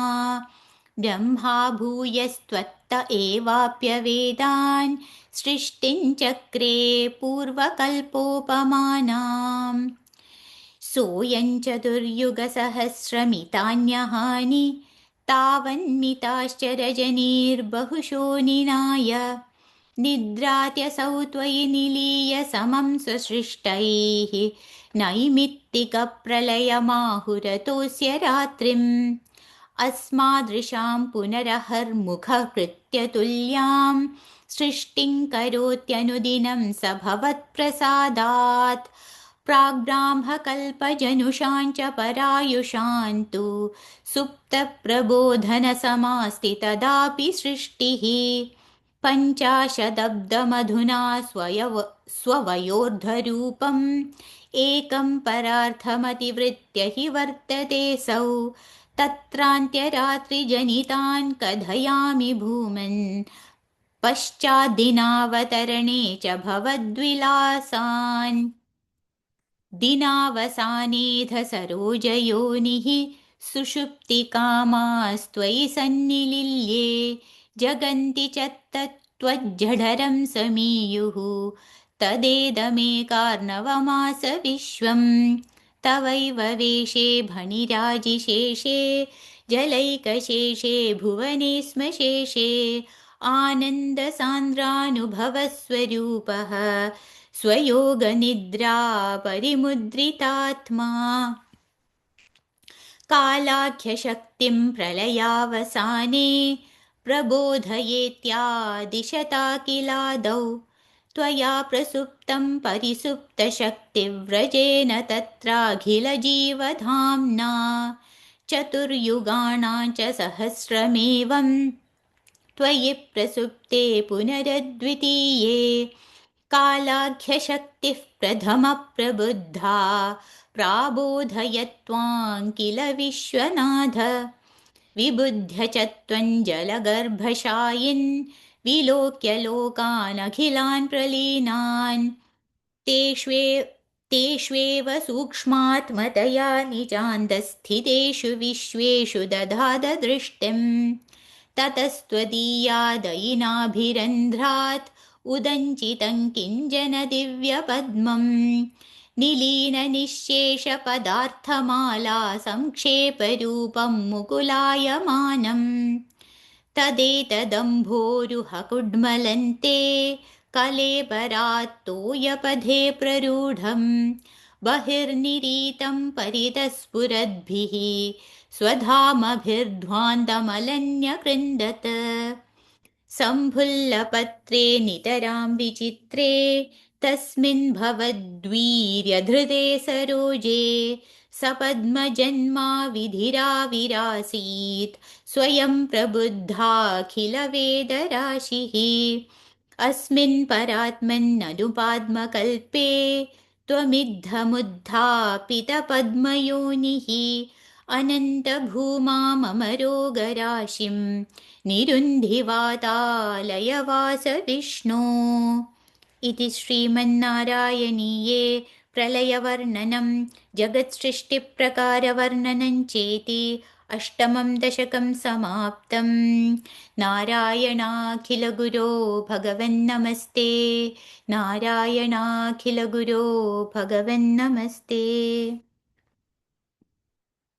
ब्रह्मा भूयस्त्वत्त एवाप्यवेदान् सृष्टिं चक्रे पूर्वकल्पोपमानाम् सोऽयं चतुर्युगसहस्रमितान्यहानि तावन्मिताश्च रजनीर्बहुशो निनाय निद्रात्यसौ त्वयि निलीय समं स्वसृष्टैः नैमित्तिकप्रलयमाहुरतोऽस्य रात्रिम् अस्मादृशां पुनरहर्मुखकृत्यतुल्यां सृष्टिं करोत्यनुदिनं स भवत्प्रसादात् प्राग्ब्राह्मकल्पजनुषां च परायुषां तु सुप्तप्रबोधनसमास्ति तदापि सृष्टिः पञ्चाशदब्दमधुना स्ववयोर्धरूपम् एकं परार्थमतिवृत्य हि वर्ततेऽसौ तत्रान्त्यरात्रिजनितान् कथयामि भूमन् पश्चाद्दिनावतरणे च भवद्विलासान् दिनावसानेऽध सरोजयोनिः सुषुप्तिकामास्त्वयि सन्निलिल्ये जगन्ति च तत्त्वज्जठरं समीयुः तदेदमेकार्णवमास विश्वं तवैव वेशे भणिराजिशेषे जलैकशेषे भुवने स्म शेषे आनन्दसान्द्रानुभवस्वरूपः स्वयोगनिद्रा परिमुद्रितात्मा कालाख्यशक्तिं प्रलयावसाने प्रबोधयेत्यादिशता किलादौ त्वया प्रसुप्तं परिसुप्तशक्तिव्रजेन तत्राखिलजीवधाम्ना चतुर्युगाणां च सहस्रमेवं त्वयि प्रसुप्ते पुनरद्वितीये कालाख्यशक्तिः प्रथमप्रबुद्धा प्राबोधयत्वां किल विश्वनाथ विबुध्य च त्वं जलगर्भशायिन् विलोक्य लोकानखिलान् प्रलीनान् तेष्वेव सूक्ष्मात्मतया निजान्तस्थितेषु विश्वेषु दधाद दृष्टिं ततस्त्वदीयादयिनाभिरन्ध्रात् उदञ्चितं किञ्जन दिव्यपद्मं निलीननिःशेषपदार्थमाला संक्षेपरूपं मुकुलायमानम् तदेतदम्भोरुहकुड्मलन्ते कलेबरात्तोयपधे प्ररूढम् बहिर्निरीतं परितस्फुरद्भिः स्वधामभिर्ध्वान्तमलन्यकृन्दत सम्भुल्लपत्रे नितरां विचित्रे तस्मिन् भवद्वीर्यधृते सरोजे सपद्मजन्मा विधिराविरासीत् स्वयं प्रबुद्धाखिलवेदराशिः अस्मिन् परात्मन्ननुपाद्मकल्पे त्वमिद्धमुद्धापितपद्मयोनिः अनन्तभूमाममरोगराशिं निरुन्धिवातालयवासविष्णो इति श्रीमन्नारायणीये प्रलयवर्णनं जगत्सृष्टिप्रकारवर्णनं चेति अष्टमं दशकं समाप्तम् नारायणाखिलगुरो भगवन्नमस्ते नारायणाखिलगुरो भगवन्नमस्ते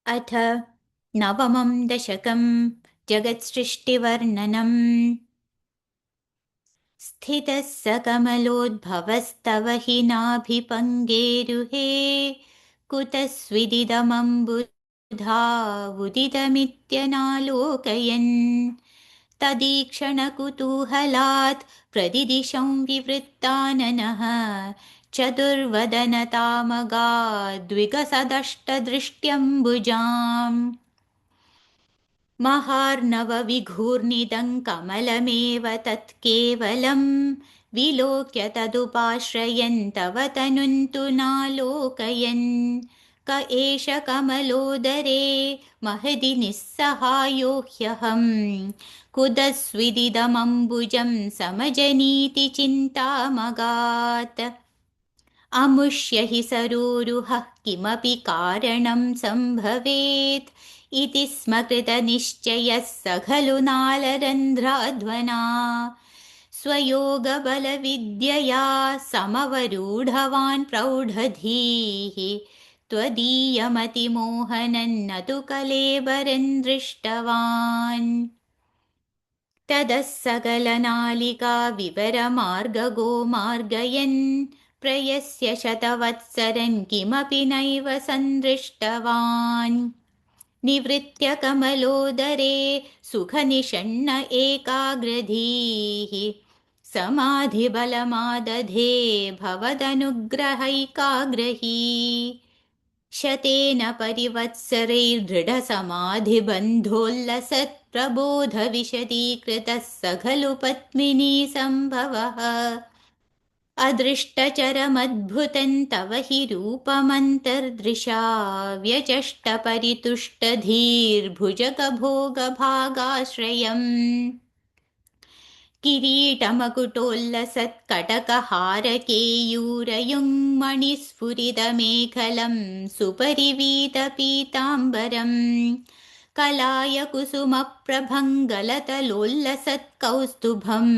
अथ नवमं दशकं जगत्सृष्टिवर्णनम् स्थितः स कमलोद्भवस्तव हि नाभिपङ्गेरुहे कुतस्विदिदमम्बुधावुदितमित्यनालोकयन् तदीक्षणकुतूहलात् प्रदिदिशं विवृत्ताननः चतुर्वदनतामगाद्विकसदष्टदृष्ट्यम्बुजाम् महार्णवविघूर्णिदं कमलमेव तत्केवलं विलोक्य तदुपाश्रयन्तव तनुन्तु नालोकयन् क एष कमलोदरे महदि निस्सहायो ह्यहं कुतस्विदिदमम्बुजं समजनीति चिन्तामगात् अमुष्य हि सरोरुहः किमपि कारणं सम्भवेत् इति स्म कृतनिश्चयः स खलु नालरन्ध्राध्वना स्वयोगबलविद्यया समवरूढवान् प्रौढधीः त्वदीयमतिमोहनं न तु कलेबरं दृष्टवान् ततः सकलनालिका विवरमार्गगो मार्गयन् प्रयस्य शतवत्सरन् किमपि नैव सन्दृष्टवान् निवृत्य कमलोदरे सुखनिषण्ण एकाग्रधीः समाधिबलमादधे भवदनुग्रहैकाग्रही शतेन परिवत्सरैर्दृढसमाधिबन्धोल्लसत्प्रबोधविशदीकृतः स खलु पद्मिनी सम्भवः अदृष्टचरमद्भुतं तव हि रूपमन्तर्दृशा व्यचष्टपरितुष्टधीर्भुजगभोगभागाश्रयम् किरीटमकुटोल्लसत्कटकहारकेयूरयुङ्मणिस्फुरितमेखलं सुपरिवीतपीताम्बरम् कलायकुसुमप्रभङ्गलतलोल्लसत्कौस्तुभम्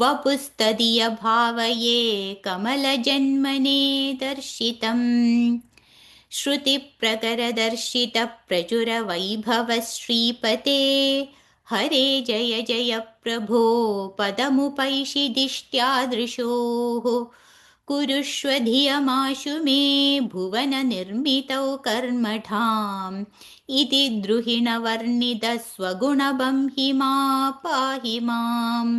वपुस्तदीयभावये कमलजन्मने दर्शितम् श्रुतिप्रकरदर्शितप्रचुरवैभवः श्रीपते हरे जय जय प्रभो पदमुपैषि दिष्ट्यादृशोः कुरुष्व धियमाशु मे भुवननिर्मितौ कर्मठाम् इति द्रुहिणवर्णितः स्वगुणबंहिमा पाहि माम्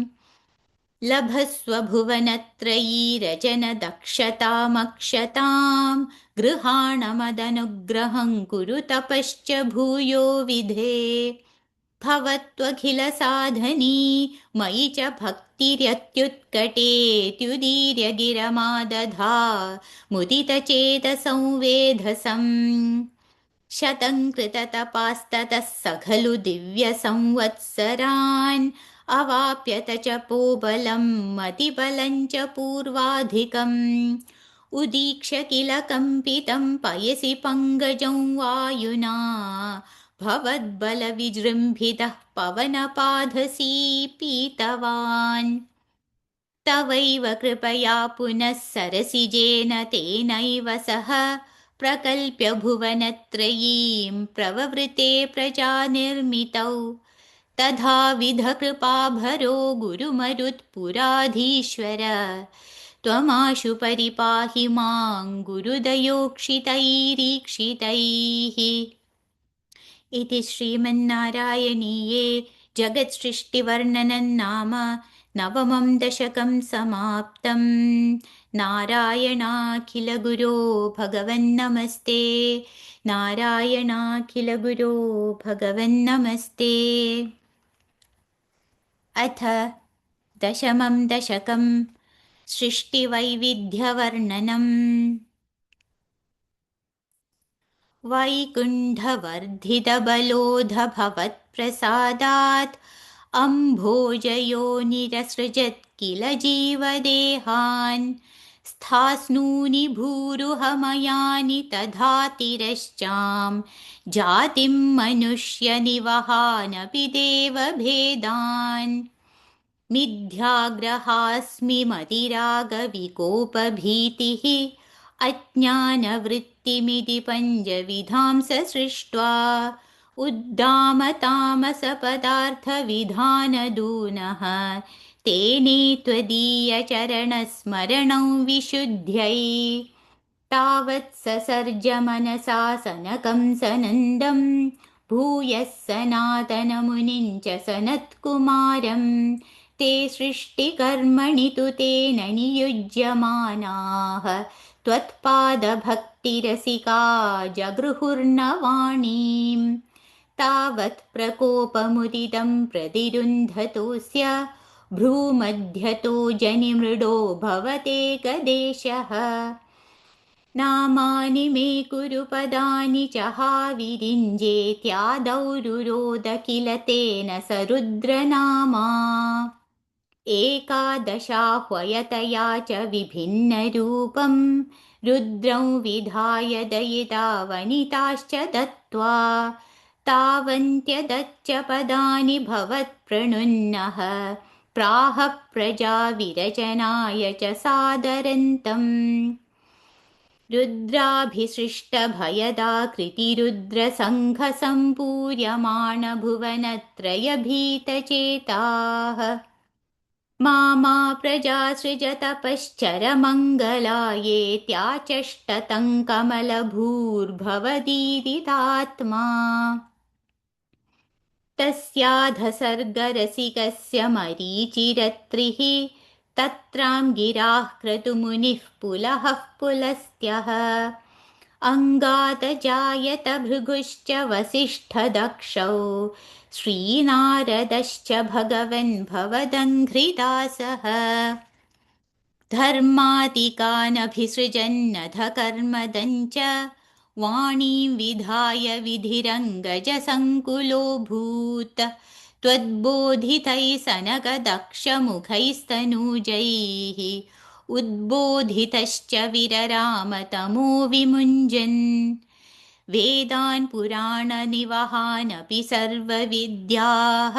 लभस्व भुवनत्रयीरचनदक्षतामक्षतां गृहाणमदनुग्रहं कुरु तपश्च भूयो विधे भवत्वखिलसाधनी मयि च भक्तिर्यत्युत्कटेत्युदीर्यगिरमादधा मुदितचेतसंवेधसम् शतं कृततपास्ततः स खलु दिव्यसंवत्सरान् अवाप्यत च पोबलं मतिबलं च पूर्वाधिकम् उदीक्ष्य किल कम्पितं पयसि पङ्कजं वायुना भवद्बलविजृम्भितः पवनपाधसी पीतवान् तवैव कृपया पुनः सरसिजेन तेनैव सह प्रकल्प्य भुवनत्रयीं प्रववृते प्रजानिर्मितौ तथाविधकृपाभरो गुरुमरुत्पुराधीश्वर त्वमाशु परिपाहि मां गुरुदयोक्षितैरीक्षितैः इति श्रीमन्नारायणीये जगत्सृष्टिवर्णनं नाम नवमं दशकं समाप्तम् नारायणाखिलगुरो भगवन्नमस्ते नारायणाखिलगुरो भगवन्नमस्ते अथ दशमं दशकं सृष्टिवैविध्यवर्णनम् वैकुण्ठवर्धितबलोधभवत्प्रसादात् अम्भोजयोनिरसृजत् किल जीवदेहान् स्थास्नूनि भूरुहमयानि तथातिरश्चां जातिं मनुष्यनिवहानपि देवभेदान् मिथ्याग्रहास्मि मदिरागविकोपभीतिः अज्ञानवृत्तिमिति पञ्चविधां सृष्ट्वा उद्दामतामसपदार्थविधानदूनः तेने त्वदीयचरणस्मरणं विशुद्ध्यै तावत् ससर्ज मनसा सनकं सनन्दं भूयः सनातनमुनिं च सनत्कुमारं ते सृष्टिकर्मणि तु तेन नियुज्यमानाः त्वत्पादभक्तिरसिका जगृहुर्नवाणीं तावत् प्रकोपमुदितं प्रतिरुन्धतोऽस्य भ्रूमध्यतो जनिमृडो भवतेकदेशः नामानि मे कुरु पदानि च हाविरिञ्जेत्यादौ रुरोद किल तेन स रुद्रनामा एकादशाह्वयतया च विभिन्नरूपं रुद्रं विधाय दयिता वनिताश्च दत्त्वा तावन्त्यदच्च पदानि भवत्प्रणुन्नः प्राह प्रजाविरचनाय च सादरन्तम् रुद्राभिसृष्टभयदाकृतिरुद्रसङ्घसम्पूर्यमाणभुवनत्रयभीतचेताः मा प्रजासृजतपश्चरमङ्गलायेत्याचष्टतं कमलभूर्भवदीरितात्मा तस्याधसर्गरसिकस्य मरीचिरत्रिः तत्रां गिराः क्रतुमुनिः पुलहः पुलस्त्यः अङ्गातजायत भृगुश्च वसिष्ठदक्षौ श्रीनारदश्च भगवन् भवदङ्घ्रिदासः धर्मादिकानभिसृजन्नध कर्मदञ्च वाणीं विधाय विधिरङ्गजसङ्कुलोऽभूत् त्वद्बोधितैः सनकदक्षमुखैस्तनूजैः उद्बोधितश्च विररामतमो विमुञ्जन् वेदान् पुराणनिवहानपि सर्वविद्याः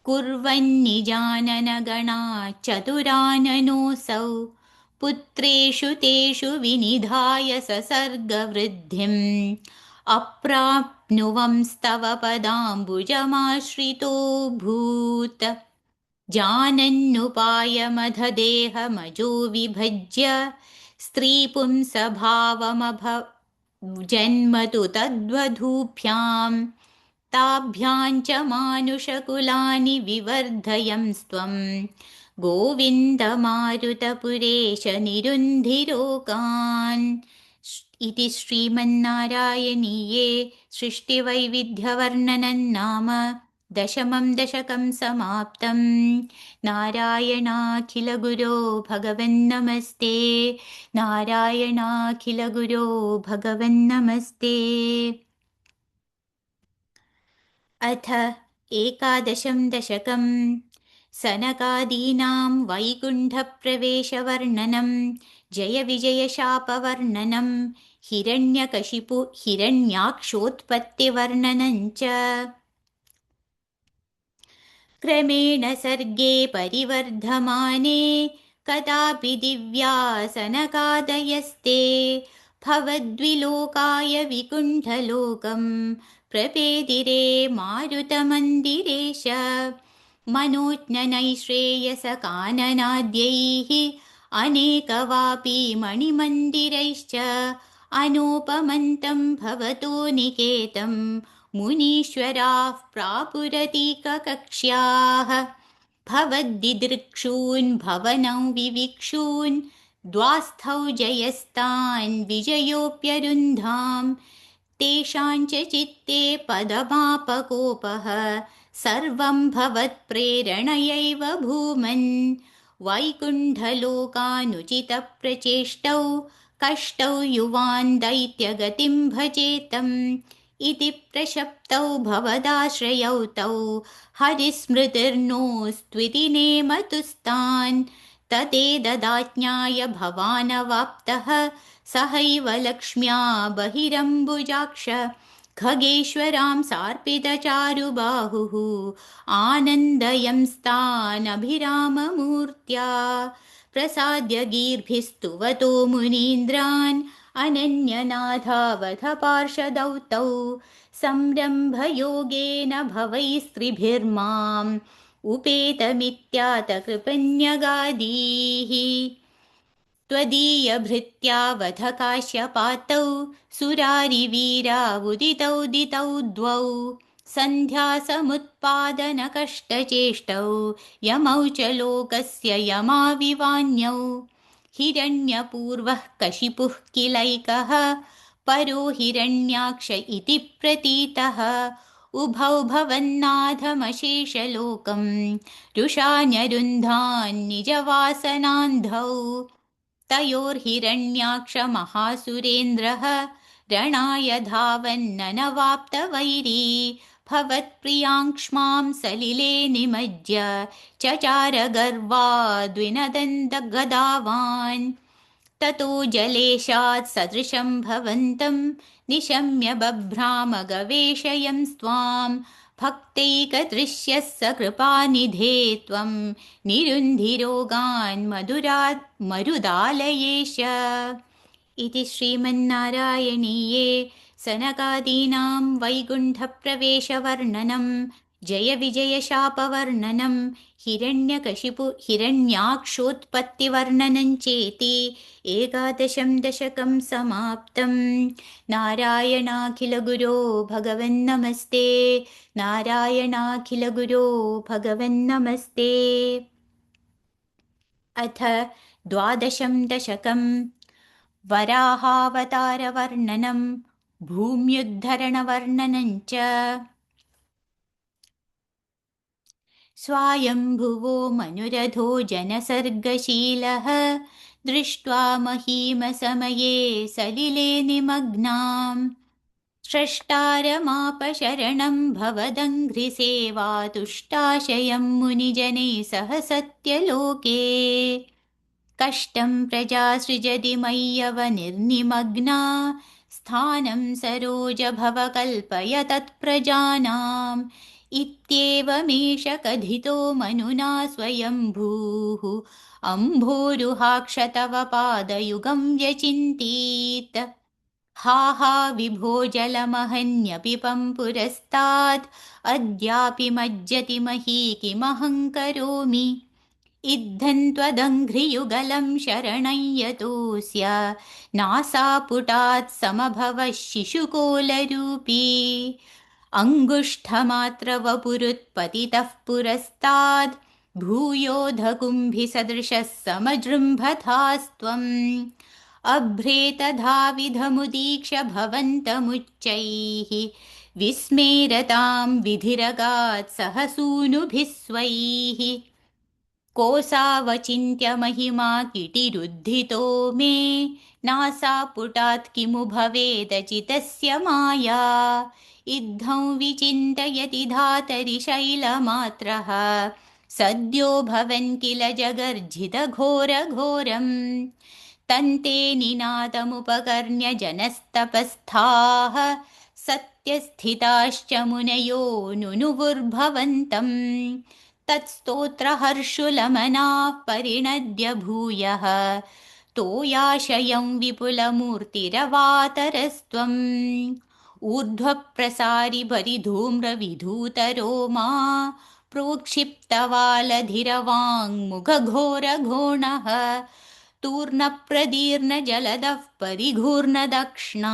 कुर्वन्निजाननगणात् चतुराननोऽसौ पुत्रेषु तेषु विनिधाय ससर्गवृद्धिम् अप्राप्नुवंस्तव पदाम्बुजमाश्रितोऽभूत् जानन्नुपायमधदेहमजो विभज्य स्त्रीपुंसभावमभजन्मतु तद्वधूभ्यां ताभ्यां च मानुषकुलानि विवर्धयंस्त्वं गोविन्दमारुतपुरेश निरुन्धिरोगान् इति श्रीमन्नारायणीये सृष्टिवैविध्यवर्णनं नाम दशमं दशकं समाप्तं नारायणाखिलगुरो भगवन्नमस्ते नारायणाखिलगुरो भगवन्नमस्ते अथ एकादशं दशकं सनकादीनां वैकुण्ठप्रवेशवर्णनं जयविजयशापवर्णनं हिरण्यकशिपु हिरण्याक्षोत्पत्तिवर्णनं च क्रमेण सर्गे परिवर्धमाने कदापि दिव्यासनकादयस्ते भवद्विलोकाय विकुण्ठलोकं प्रपेदिरे मारुतमन्दिरेश मनोज्ञनैश्रेयसकाननाद्यैः अनेकवापी मणिमन्दिरैश्च अनूपमन्तं भवतो निकेतं मुनीश्वराः प्रापुरतीककक्ष्याः भवद्दिदृक्षून् भवनौ विविक्षून् द्वास्थौ जयस्तान् विजयोऽप्यरुन्धाम् तेषां च चित्ते पदमापकोपः सर्वं भवत्प्रेरणयैव भूमन् वैकुण्ठलोकानुचितप्रचेष्टौ कष्टौ युवान् दैत्यगतिं भजेतम् इति प्रशप्तौ भवदाश्रयौ तौ हरिस्मृतिर्नोस्त्विति नेमतुस्तान् तदेददाज्ञाय भवानवाप्तः सहैव लक्ष्म्या बहिरम्बुजाक्ष खगेश्वरां सार्पितचारुबाहुः आनन्दयंस्तानभिराममूर्त्या प्रसाद्य गीर्भिस्तुवतो मुनीन्द्रान् अनन्यनाथावथ पार्षदौ तौ संरम्भयोगेन भवैस्त्रिभिर्माम् उपेतमित्यातकृपन्यगादीः त्वदीयभृत्यावध काश्यपातौ सुरारिवीरावुदितौ दितौ द्वौ सन्ध्यासमुत्पादनकष्टचेष्टौ यमौ च लोकस्य यमाविवान्यौ हिरण्यपूर्वः कशिपुः किलैकः परो हिरण्याक्ष इति प्रतीतः उभौ भवन्नाथमशेषलोकं रुषान्यरुन्धान्निजवासनान्धौ तयोर्हिरण्याक्षमहासुरेन्द्रः रणाय धावन्ननवाप्तवैरी भवत्प्रियाङ्क्ष्मां सलिले निमज्य चचारगर्वाद्विनदन्तगदावान् ततो जलेशात् सदृशं भवन्तं निशम्य बभ्रामगवेशयं स्वां भक्तैकदृश्यः स कृपानिधे त्वं निरुन्धिरोगान् मरुदालयेश इति श्रीमन्नारायणीये सनकादीनां वैकुण्ठप्रवेशवर्णनं जय विजयशापवर्णनं हिरण्यकशिपु हिरण्याक्षोत्पत्तिवर्णनं चेति 11 दशकं समाप्तं। नारायणाखिलगुरो भगवन्नमस्ते, नारायणाखिलगुरो भगवन्नमस्ते। अथ 12 दशकं वराहावतारवर्णनं भूम्युद्धरणवर्णनं च। स्वायम्भुवो मनुरथो जनसर्गशीलः दृष्ट्वा महीमसमये सलिले निमग्नाम् स्रष्टारमापशरणं भवदङ्घ्रिसेवातुष्टाशयं मुनिजने सह सत्यलोके कष्टं प्रजा सृजति मय्यव निर्निमग्ना स्थानं सरोजभव कल्पय तत्प्रजानाम् इत्येवमेष कथितो मनुना स्वयंभूः अम्भोरुहाक्ष तव पादयुगं व्यचिन्तीत् हा हा विभो जलमहन्यपिपं पुरस्तात् अद्यापि मज्जति मही किमहं करोमि इद्धं त्वदङ्घ्रियुगलं शरणं यतोऽस्य नासापुटात् समभवः शिशुकोलरूपी अङ्गुष्ठमात्रवपुरुत्पतितः पुरस्ताद् भूयोधकुम्भिसदृशः समजृम्भथास्त्वम् अभ्रेतधाविधमुदीक्ष भवन्तमुच्चैः विस्मेरतां विधिरगात् सह सूनुभिः स्वैः कोऽसावचिन्त्य महिमा किटिरुद्धितो मे नासापुटात् किमु भवेदचितस्य माया इद्धं विचिन्तयति धातरि शैलमात्रः सद्यो भवन् किल जगर्जितघोरघोरम् तन्ते निनादमुपकर्ण्य जनस्तपस्थाः सत्यस्थिताश्च मुनयो नुनुवुर्भवन्तम् तत्स्तोत्रहर्षुलमनाः परिणद्य भूयः तोयाशयं विपुलमूर्तिरवातरस्त्वम् ऊर्ध्वप्रसारि परिधूम्रविधूतरोमा प्रोक्षिप्तवालधिरवाङ्मुखघोरघोणः तूर्णप्रदीर्णजलदः परिघूर्णदक्ष्णा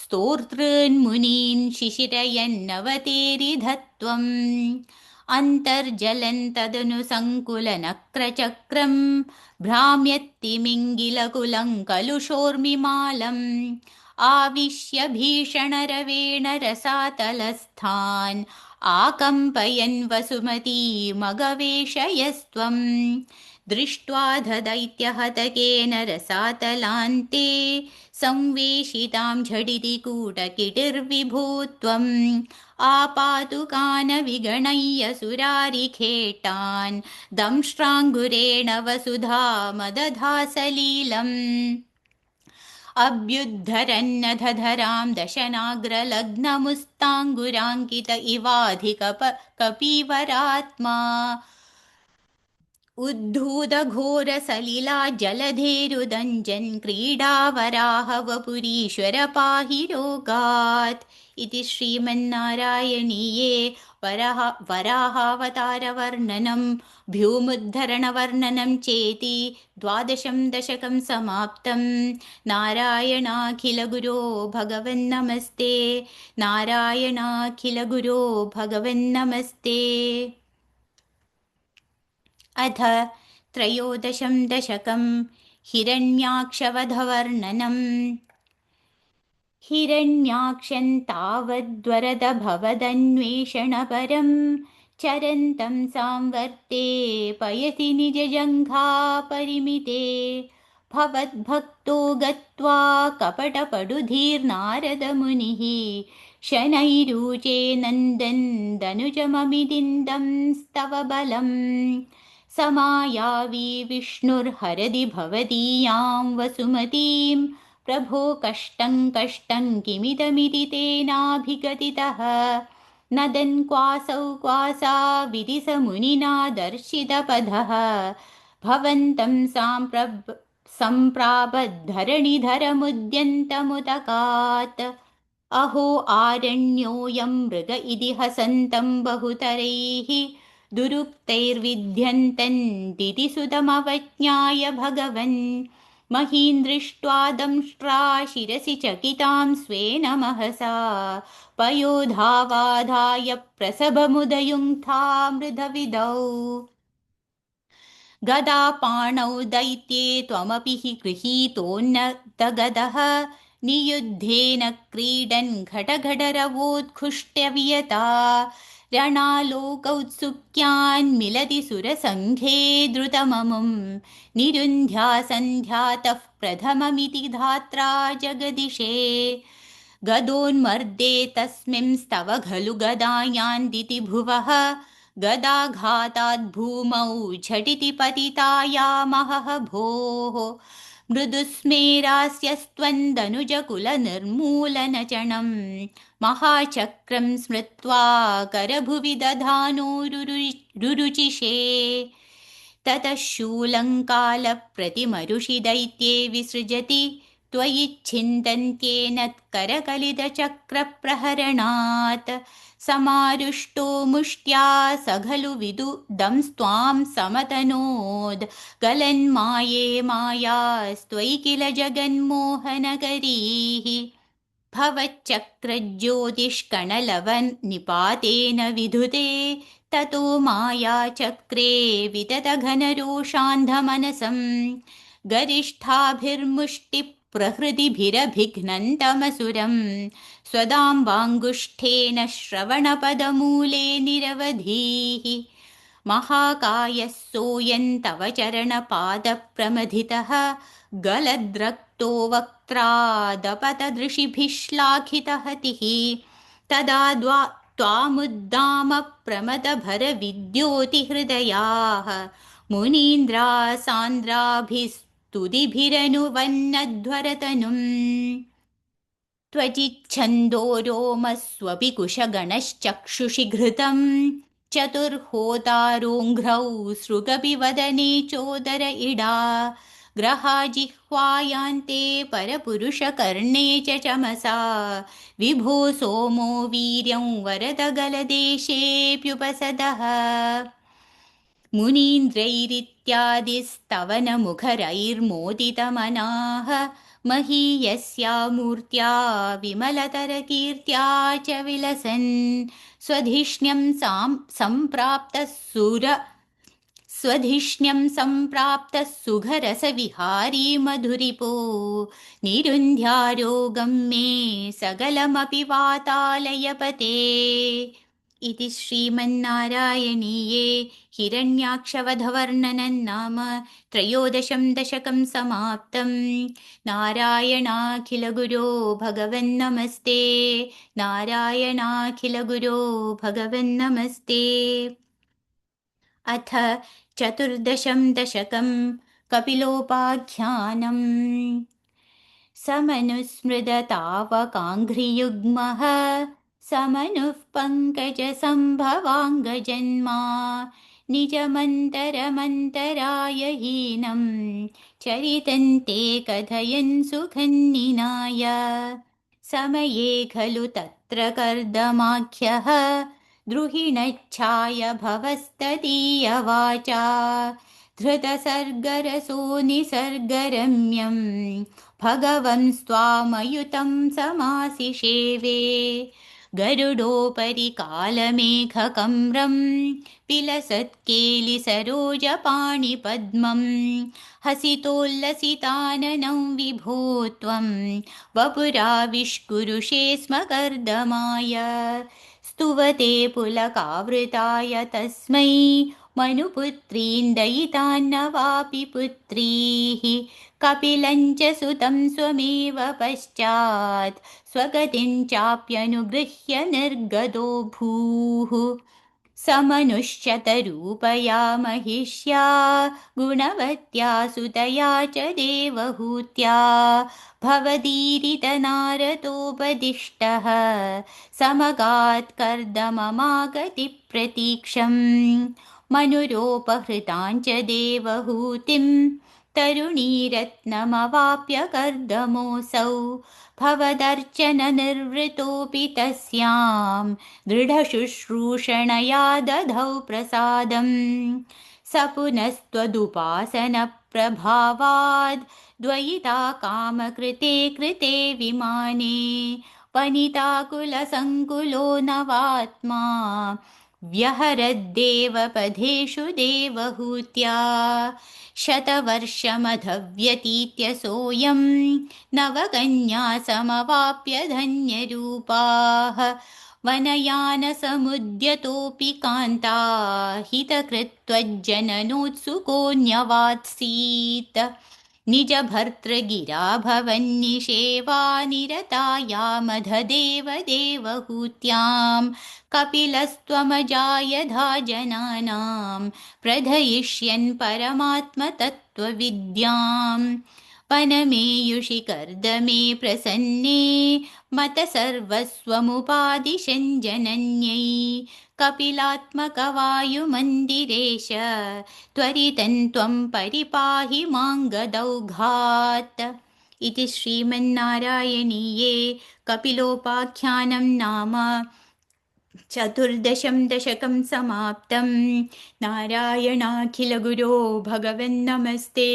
स्तोतॄन्मुनीन् शिशिरयन्नवतेरिधत्वम् अन्तर्जलन्तदनु सङ्कुलनक्रचक्रम् भ्राम्यत्तिमिङ्गिलकुलं कलुषोर्मिमालम् आविश्य भीषणरवेण रसातलस्थान् आकम्पयन् वसुमतीमगवेशयस्त्वम् दृष्ट्वा दैत्यहतकेन रसातलान्ते संवेशितां झटिति कूटकिटिर्विभो त्वम् आपातुकानविगणय्य सुरारिखेटान् दंष्ट्राङ्गुरेण वसुधामदधासलीलम् अभ्युद्धरन्नधधरां दशनाग्रलग्नमुस्ताङ्गुराङ्कित इवाधिकपीवरात्मा उद्धूतघोरसलिला जलधेरुदञ्जन् क्रीडावराहवपुरीश्वर पाहि रोगात् इति श्रीमन्नारायणीये वराहावतारवर्णनं भ्यूमुद्धरणवर्णनं चेति 12 दशकं समाप्तं। नारायणाखिलगुरो भगवन्नमस्ते। नारायणाखिलगुरो भगवन्नमस्ते। अथ 13 दशकं हिरण्याक्षवधवर्णनम् हिरण्याक्षं तावद्वरदभवदन्वेषणपरं चरन्तं सांवर्ते पयसि निजजङ्घापरिमिते भवद्भक्तो गत्वा कपटपडुधीर्नारदमुनिः शनैरूचे नन्दन् दनुजममिदिन्दं स्तव बलम् समायावी विष्णुर्हरदि भवदीयां वसुमतीं प्रभो कष्टं कष्टं किमिदमिति तेनाभिगतितः नदन् क्वासौ क्वासा विदिशमुनिना दर्शितपदः भवन्तं सम्प्रापद्धरणिधरमुद्यन्तमुदकात् अहो आरण्योऽयं मृग इति हसन्तं बहुतरैः दुरुक्तैर्विध्यन्तं दिदिसुतमवज्ञाय भगवन् महीन्द्रिष्ट्वा दंष्ट्रा शिरसि चकितां स्वेन महसा पयोधावाधाय प्रसभमुदयुङ्क्था मृधविदौ गदापाणौ दैत्ये त्वमपि हि गृहीतोन्नतगदः नियुद्धेन क्रीडन् घटघटरवोत्कृष्ट्यवियता रणा मिलति सुरसङ्घे द्रुतममुं निरुन्ध्या सन्ध्यातः प्रथममिति धात्रा जगदिशे गदोन्मर्दे तस्मिंस्तव खलु गदायान्दिति भुवः गदाघाताद्भूमौ झटिति पतितायामहः भोः मृदुस्मेरास्यस्त्वन्दनुजकुलनिर्मूलनचणं महाचक्रं स्मृत्वा करभुवि दधानो रुरुचिषे ततः शूलङ्कालप्रतिमरुषि दैत्ये विसृजति त्वयिच्छिन्दन्त्येन करकलितचक्रप्रहरणात् समारुष्टो मुष्ट्या सखलु विदुदंस्त्वां समतनोद् गलन्माये मायास्त्वयि किल जगन्मोहनकरीः भवच्चक्रज्योतिष्कणलवन्निपातेन विधुते ततो मायाचक्रे विततघनरोषान्धमनसं गरिष्ठाभिर्मुष्टिप्रहृतिभिरभिघ्नन्तमसुरं स्वदाम्बाङ्गुष्ठेन श्रवणपदमूले निरवधीः महाकायः सोऽयं तव चरणपादप्रमथितः गलद्रक्तो वक्त्रादपतदृशिभिः श्लाघितहतिः तदा त्वामुद्दामप्रमदभरविद्योतिहृदयाः मुनीन्द्रा सान्द्राभिस्तुतिभिरनुवन्नध्वरतनुम् त्वचिच्छन्दो रोमस्वपि कुशगणश्चक्षुषि घृतम् चतुर्होतारोङ्घ्रौ सृगपिवदने चोदर इडा ग्रहाजिह्वायान्ते परपुरुषकर्णे च चमसा विभो सोमो वीर्यं वरदगलदेशेऽप्युपसदः मुनीन्द्रैरित्यादिस्तवनमुखरैर्मोदितमनाः महीयस्या मूर्त्या विमलतरकीर्त्या च विलसन् स्वधिष्ण्यं सम्प्राप्तः स्वधिष्ण्यं सम्प्राप्तः सुघरसविहारी मधुरिपो निरुन्ध्यारोगं मे सकलमपि वातालयपते इति श्रीमन्नारायणीये हिरण्याक्षवधवर्णनं नाम त्रयोदशं दशकं समाप्तम् नारायणाखिलगुरो भगवन्नमस्ते नारायणाखिलगुरो भगवन्नमस्ते अथ चतुर्दशं दशकं कपिलोपाख्यानम् समनुस्मृततावकाङ्घ्रियुग्मः समनुः पङ्कजसम्भवाङ्गजन्मा निजमन्तरमन्तरायहीनं चरितन्ते कथयन् सुखन्निनाय समये खलु तत्र कर्दमाख्यः द्रुहिणच्छाय भवस्तदीयवाचा धृतसर्गरसो निसर्गरम्यं भगवंस्त्वामयुतं समासिषेवे गरुडोपरि कालमेघकम्रं विलसत्केलिसरोजपाणिपद्मं हसितोल्लसिताननं विभो त्वं वपुराविष्कुरुषे स्म कर्दमाय स्तुवते पुलकावृताय तस्मै मनुपुत्रीन्दयितान्न वापि पुत्रीः कपिलं च सुतं स्वमेव पश्चात् स्वगतिं चाप्यनुगृह्य निर्गतो भूः समनुश्चतरूपया महिष्या गुणवत्या सुतया च देवहूत्या भवदीरितनारदोपदिष्टः समगात् कर्दममागतिप्रतीक्षम् मनुरोपहृतां च देवहूतिं तरुणीरत्नमवाप्य कर्दमोऽसौ भवदर्चननिर्वृतोऽपि तस्यां दृढशुश्रूषणया दधौ प्रसादं स पुनस्त्वदुपासनप्रभावाद् द्वयिता कामकृते कृते विमाने वनिताकुलसङ्कुलो नवात्मा व्यहरद्देवपदेषु देवहूत्या शतवर्षमधव्यतीत्य सोऽयं नवकन्या समवाप्य धन्यरूपाः वनयानसमुद्यतोऽपि कान्ता हितकृत्वज्जननोत्सुकोऽन्यवात्सीत् निजभर्तृगिरा भवन्निषेवा निरतायामधदेव देवहूत्यां कपिलस्त्वमजायधा जनानां प्रधयिष्यन् परमात्मतत्त्वविद्याम् वनमेयुषि कर्दमे प्रसन्ने मत सर्वस्वमुपादिशन् जनन्यै कपिलात्मकवायुमन्दिरेश त्वरितं त्वं परिपाहि मां गदौघात् इति श्रीमन्नारायणीये कपिलोपाख्यानं नाम चतुर्दशं दशकं समाप्तं नारायणाखिलगुरो भगवन्नमस्ते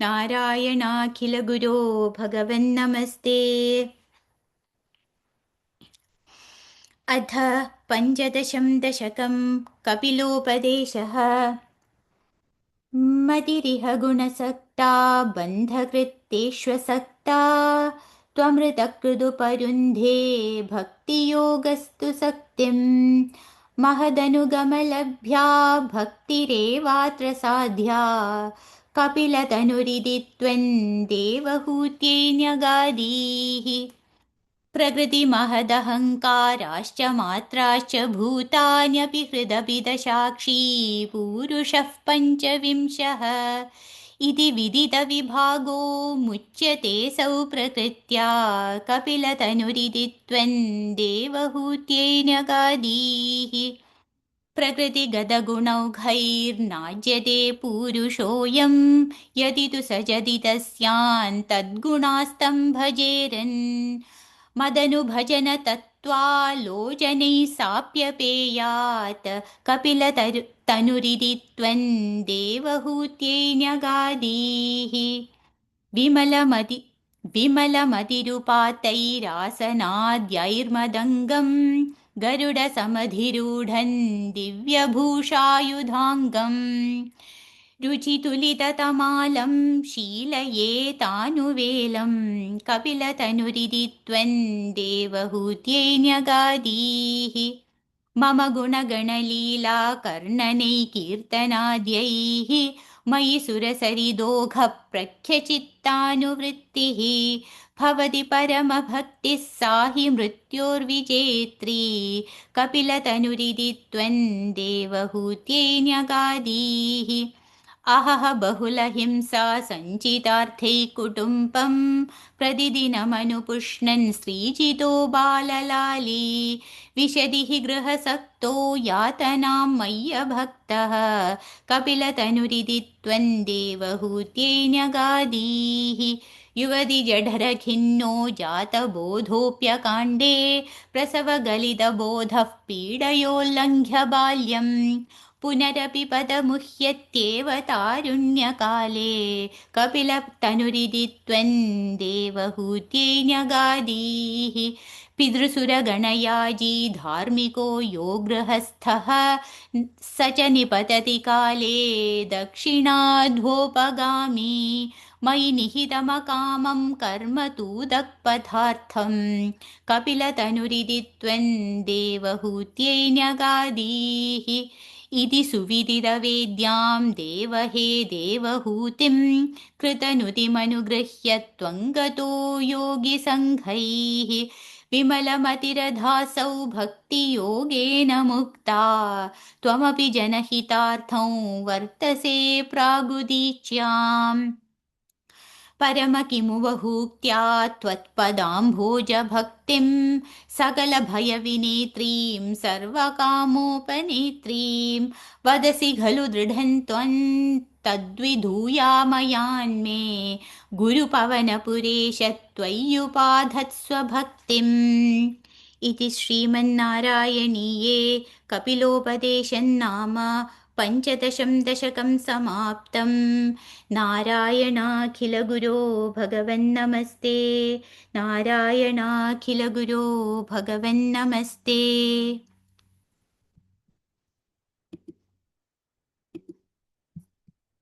नारायणाखिलगुरो भगवन्नमस्ते अथ पञ्चदशं दशकं कपिलोपदेशः मतिरिह गुणसक्ता बन्धकृत्तेष्वसक्ता त्वमृतकृदुपरुन्धे भक्तियोगस्तु सक्तिं महदनुगमलभ्या भक्तिरेवात्र साध्या कपिलतनुरिति त्वं देवहूत्यै न्यगादीः प्रकृतिमहदहङ्काराश्च मात्राश्च भूतान्यपि हृदपि दशाक्षी पूरुषः पञ्चविंशः इति विदितविभागो मुच्यते सौ प्रकृत्या कपिलतनुरिति त्वं देवहूत्यै न्यगादीः प्रकृतिगतगुणौघैर्नाज्यते पूरुषोऽयं यदि तु सजति तस्यान् तद्गुणास्तं भजेरन् मदनुभजन तत्त्वालोचनैः साप्यपेयात् कपिलतनुरिति त्वं देवहूत्यैन्यगादीः विमलमति विमलमतिरुपातैरासनाद्यैर्मदङ्गं गरुडसमधिरूढं दिव्यभूषायुधाङ्गम् रुचितुलिततमालं शीलयेतानुवेलं कपिलतनुरिति त्वं देवहूत्यैन्यगादीः मम गुणगणलीला कर्णनैकीर्तनाद्यैः मयि सुरसरिदोघप्रख्यचित्तानुवृत्तिः भवति परमभक्तिः सा हि मृत्योर्विजेत्री कपिलतनुरिति त्वं देवहूत्यैन्यगादीः अहह बहुलहिंसा सञ्चितार्थैः कुटुम्बं प्रतिदिनमनुपुष्णन् श्रीजितो बाललाली विशदिः गृहसक्तो यातनां मय्यभक्तः कपिलतनुरिति त्वं देवहूत्यैन्यगादीः युवति जठरखिन्नो जातबोधोऽप्यकाण्डे प्रसवगलितबोधः पीडयोल्लङ्घ्य बाल्यम् पुनरपि पदमुह्यत्येव तारुण्यकाले कपिलतनुरिति त्वं देवहूत्यैन्यगादीः पितृसुरगणयाजी धार्मिको यो गृहस्थः स च निपतति काले दक्षिणाध्वोपगामी मयि निहितमकामं कर्म तूदक्पथार्थं कपिलतनुरिति त्वं देवहूत्यैन्यगादीः इति सुविदितवेद्यां देवहे देवहूतिं कृतनुतिमनुगृह्य त्वं गतो योगिसङ्घैः विमलमतिरधासौ भक्तियोगेन मुक्ता त्वमपि जनहितार्थं वर्तसे प्रागुदीच्याम् परम किमु वहूक्त्या त्वत्पदाम्भोजभक्तिं सकलभयविनेत्रीं सर्वकामोपनेत्रीं वदसि खलु दृढं त्वं तद्विधूयामयान्मे गुरुपवनपुरेश त्वय्युपाधत्स्वभक्तिम् इति श्रीमन्नारायणीये कपिलोपदेशन्नाम पञ्चदशं दशकं समाप्तं नारायणाखिलगुरो भगवन्नमस्ते नारायणाखिलगुरो भगवन्नमस्ते।